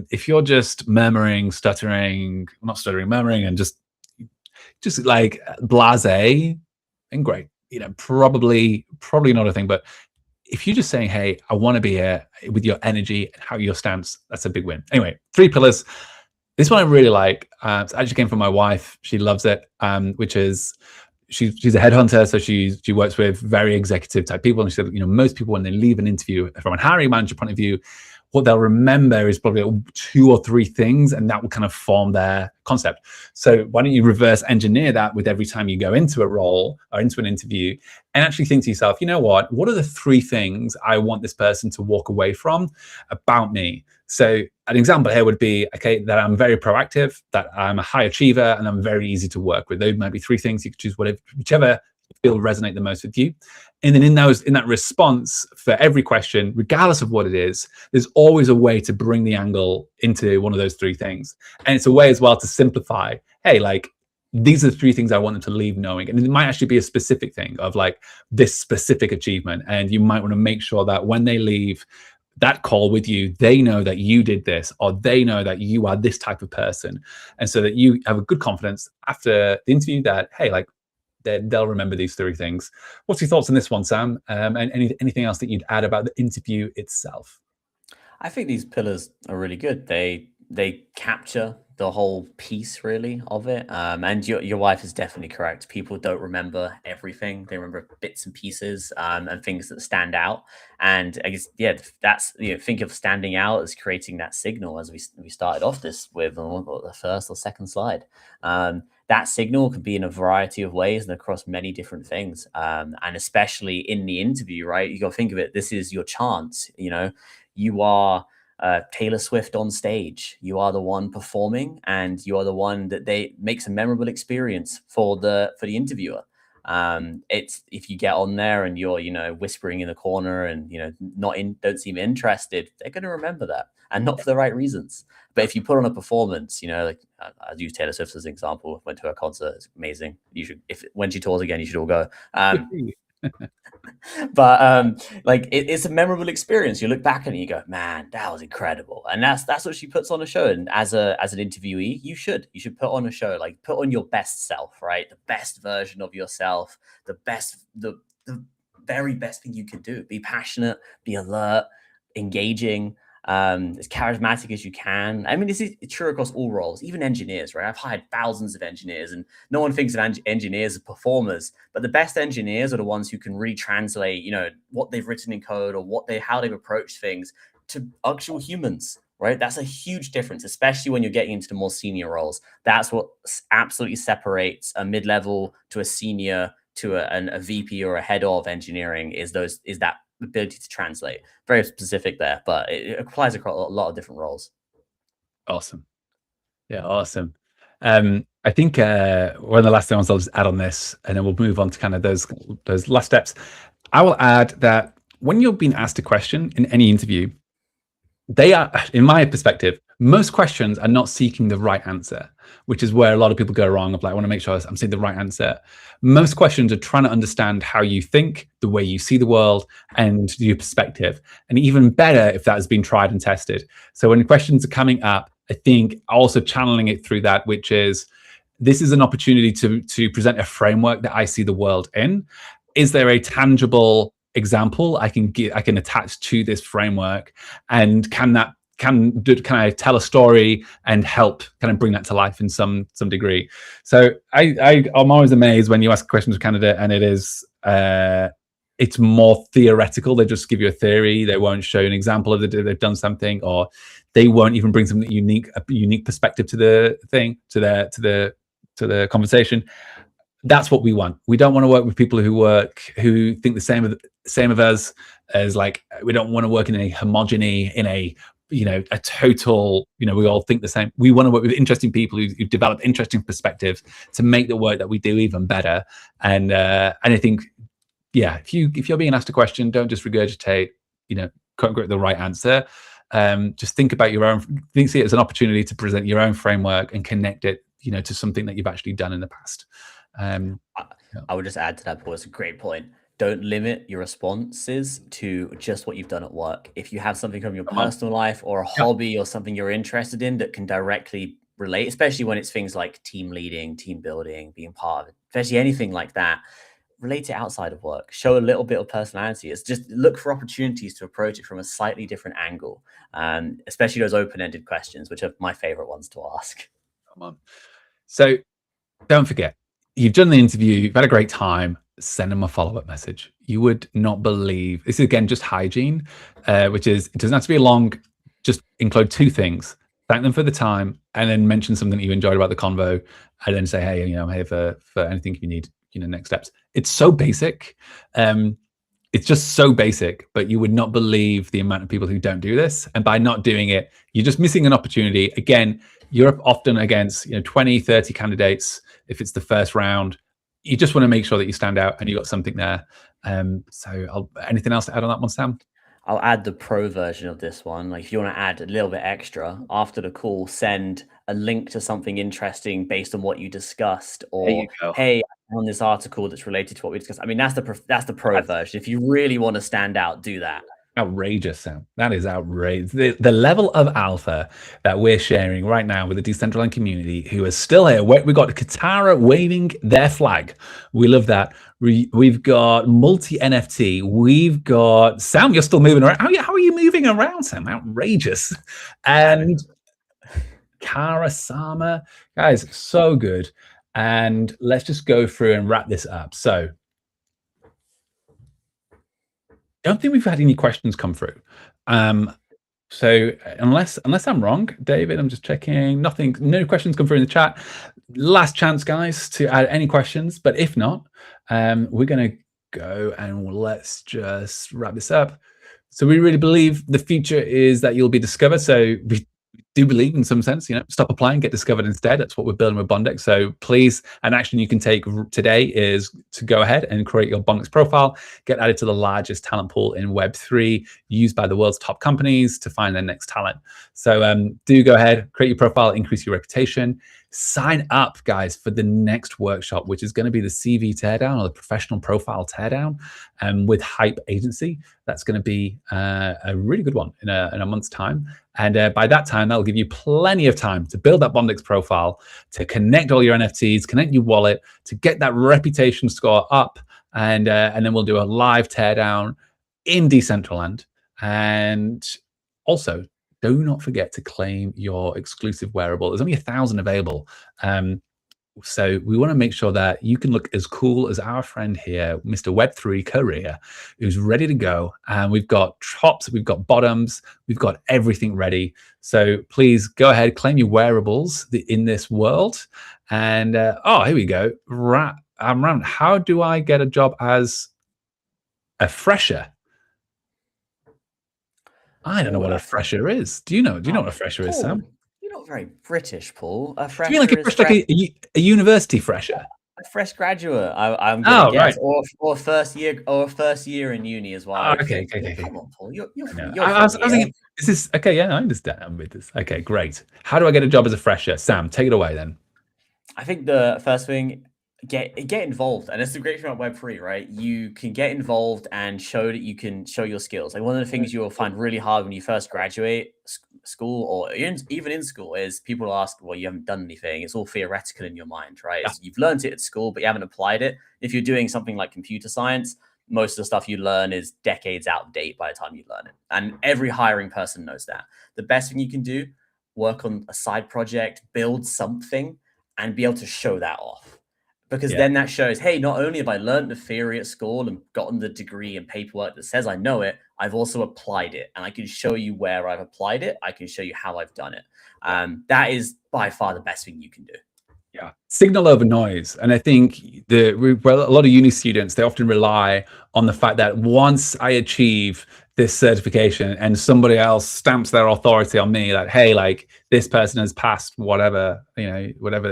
If you're just murmuring, murmuring, and just like blasé, then great. Probably not a thing. But if you're just saying, hey, I want to be here, with your energy and how your stance, that's a big win. Anyway, 3 pillars. This one I really like. It actually came from my wife. She loves it, which is she's a headhunter, so she works with very executive type people. And she said, most people when they leave an interview from a hiring manager point of view, what they'll remember is probably 2 or 3 things, and that will kind of form their concept. So why don't you reverse engineer that with every time you go into a role or into an interview, and actually think to yourself, what are the 3 things I want this person to walk away from about me? So an example here would be, okay, that I'm very proactive, that I'm a high achiever, and I'm very easy to work with. Those might be 3 things. You could choose whichever feel resonate the most with you. And then in that response for every question, regardless of what it is, there's always a way to bring the angle into one of those 3 things. And it's a way as well to simplify, hey, like, these are the 3 things I want them to leave knowing. And it might actually be a specific thing of like this specific achievement. And you might want to make sure that when they leave that call with you, they know that you did this, or they know that you are this type of person. And so that you have a good confidence after the interview that, hey, like, they'll remember these 3 things. What's your thoughts on this one, Sam? And anything else that you'd add about the interview itself? I think these pillars are really good. They capture the whole piece really of it. And your wife is definitely correct. People don't remember everything; they remember bits and pieces, and things that stand out. And I guess that's think of standing out as creating that signal, as we started off this with on the first or second slide. That signal could be in a variety of ways and across many different things. And especially in the interview, right? You got to think of it. This is your chance. You are Taylor Swift on stage. You are the one performing, and you are the one that they makes a memorable experience for the interviewer. It's if you get on there and you're whispering in the corner and don't seem interested, they're going to remember that, and not for the right reasons. But if you put on a performance, like I'll use Taylor Swift as an example. Went to her concert; it's amazing. You should, when she tours again, you should all go. But like it's a memorable experience. You look back and you go, man, that was incredible. And that's what she puts on a show. And as an interviewee, you should put on a show, like put on your best self, right? The best version of yourself, the very best thing you can do. Be passionate, be alert, engaging, as charismatic as you can. I mean, this is true across all roles, even engineers, right? I've hired thousands of engineers, and no one thinks of engineers as performers, but the best engineers are the ones who can retranslate, what they've written in code or how they've approached things to actual humans, right? That's a huge difference, especially when you're getting into the more senior roles. That's what absolutely separates a mid-level to a senior to a VP or a head of engineering is that ability to translate. Very specific there, but it applies across a lot of different roles. Awesome. Yeah, awesome. I think one of the last things I'll just add on this, and then we'll move on to kind of those last steps. I will add that when you're being asked a question in any interview, they are, in my perspective, most questions are not seeking the right answer, which is where a lot of people go wrong. Of like, I want to make sure I'm seeing the right answer. Most questions are trying to understand how you think, the way you see the world, and your perspective. And even better if that has been tried and tested. So when questions are coming up, I think also channeling it through that, which is, this is an opportunity to present a framework that I see the world in. Is there a tangible example I can attach to this framework, and can I tell a story and help kind of bring that to life in some degree? So I'm always amazed when you ask questions of a candidate and it's more theoretical. They just give you a theory. They won't show an example of they've done something, or they won't even bring something unique, a unique perspective to the thing, to the conversation. That's what we want. We don't want to work with people who think the same of us, as like, we don't want to work in a homogeny, in a total, we all think the same. We want to work with interesting people who've developed interesting perspectives to make the work that we do even better. And I think, if you're being asked a question, don't just regurgitate, quote unquote, the right answer. Just think about your own. See it as an opportunity to present your own framework and connect it, to something that you've actually done in the past. I would just add to that, Paul. It's a great point. Don't limit your responses to just what you've done at work. If you have something from your personal life or a hobby or something you're interested in that can directly relate, especially when it's things like team leading, team building, being part of it, especially anything like that, relate it outside of work, show a little bit of personality. It's just look for opportunities to approach it from a slightly different angle, especially those open-ended questions, which are my favorite ones to ask. Come on. So don't forget, you've done the interview, you've had a great time, send them a follow-up message. You would not believe, this is again just hygiene, which is, it doesn't have to be long, just include two things. Thank them for the time, and then mention something that you enjoyed about the convo, and then say, hey, I'm here for anything you need, next steps. It's so basic. It's just so basic, but you would not believe the amount of people who don't do this. And by not doing it, you're just missing an opportunity. Again, you're up often against 20, 30 candidates. If it's the first round, you just want to make sure that you stand out and you got something there. Anything else to add on that one, Sam? I'll add the pro version of this one. Like if you want to add a little bit extra after the call, send a link to something interesting based on what you discussed, or hey, I found this article that's related to what we discussed. I mean, that's the pro version. If you really want to stand out, do that. Outrageous, Sam. That is outrageous. The level of alpha that we're sharing right now with the Decentraland community, who is still here. We've got Katara waving their flag. We love that. We've got multi NFT. We've got Sam. You're still moving around. How are you moving around, Sam? Outrageous. And Kara Sama, guys, so good. And let's just go through and wrap this up. So, don't think we've had any questions come through. So unless I'm wrong, David, I'm just checking. No questions come through in the chat. Last chance, guys, to add any questions. But if not, we're going to go and let's just wrap this up. So we really believe the future is that you'll be discovered. So we do believe in some sense, stop applying, get discovered instead. That's what we're building with Bondex. So please, an action you can take today is to go ahead and create your Bondex profile, get added to the largest talent pool in Web3, used by the world's top companies to find their next talent. So do go ahead, create your profile, increase your reputation. Sign up, guys, for the next workshop, which is going to be the CV teardown or the professional profile teardown with Hype Agency. That's going to be a really good one in a month's time. And by that time, that'll give you plenty of time to build that Bondex profile, to connect all your NFTs, connect your wallet, to get that reputation score up. And then we'll do a live teardown in Decentraland. And also, do not forget to claim your exclusive wearable. There's only 1,000 available. So we want to make sure that you can look as cool as our friend here, Mr. Web3 Career, who's ready to go. And we've got tops, we've got bottoms, we've got everything ready. So please go ahead, claim your wearables in this world. And here we go. How do I get a job as a fresher? I don't know what a fresher is. Do you know? Do you know what a fresher is, Sam? You're not very British, Paul. A fresher do you mean like a university fresher? A fresh graduate, I'm gonna guess, right. or first year in uni as well. Okay. Come on, Paul. You're I was thinking, is this okay? Yeah, I understand. I'm with this. Okay, great. How do I get a job as a fresher? Sam, take it away then. I think the first thing, get involved, and it's the great thing about Web3, right? You can get involved and show that you can show your skills. Like one of the things you'll find really hard when you first graduate school, or even in school, is people ask, well, you haven't done anything. It's all theoretical in your mind, right? Yeah. You've learned it at school, but you haven't applied it. If you're doing something like computer science, most of the stuff you learn is decades out of date by the time you learn it. And every hiring person knows that. The best thing you can do, work on a side project, build something, and be able to show that off. Because then that shows, hey, not only have I learned the theory at school and gotten the degree and paperwork that says I know it, I've also applied it. And I can show you where I've applied it. I can show you how I've done it. That is by far the best thing you can do. Yeah, signal over noise. And I think a lot of uni students, they often rely on the fact that once I achieve this certification and somebody else stamps their authority on me that, hey, like this person has passed whatever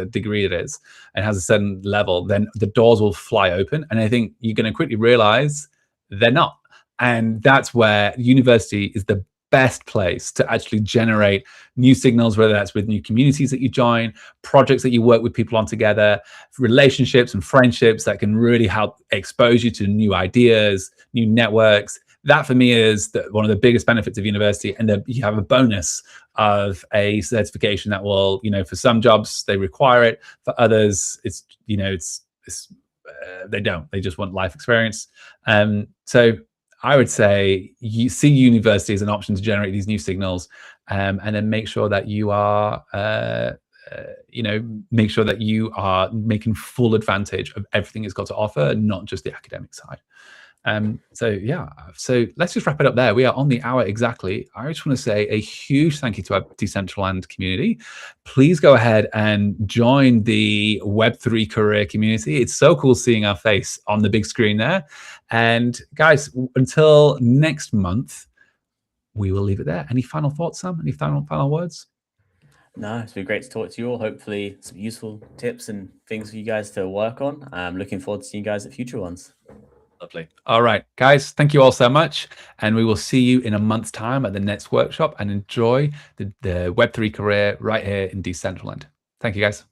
degree it is and has a certain level, then the doors will fly open. And I think you're going to quickly realize they're not. And that's where university is the best place to actually generate new signals, whether that's with new communities that you join, projects that you work with people on together, relationships and friendships that can really help expose you to new ideas, new networks. That for me is one of the biggest benefits of university. And you have a bonus of a certification that will, for some jobs they require it. For others, it's they don't. They just want life experience. So I would say you see university as an option to generate these new signals, and then make sure that you are, make sure that you are making full advantage of everything it's got to offer, not just the academic side. So let's just wrap it up there. We are on the hour exactly. I just want to say a huge thank you to our Decentraland community. Please go ahead and join the Web3 career community. It's so cool seeing our face on the big screen there. And guys, until next month, we will leave it there. Any final thoughts, Sam? Any final words? No, it's been great to talk to you all. Hopefully some useful tips and things for you guys to work on. I'm looking forward to seeing you guys at future ones. Lovely. All right, guys, thank you all so much. And we will see you in a month's time at the next workshop, and enjoy the Web3 career right here in Decentraland. Thank you, guys.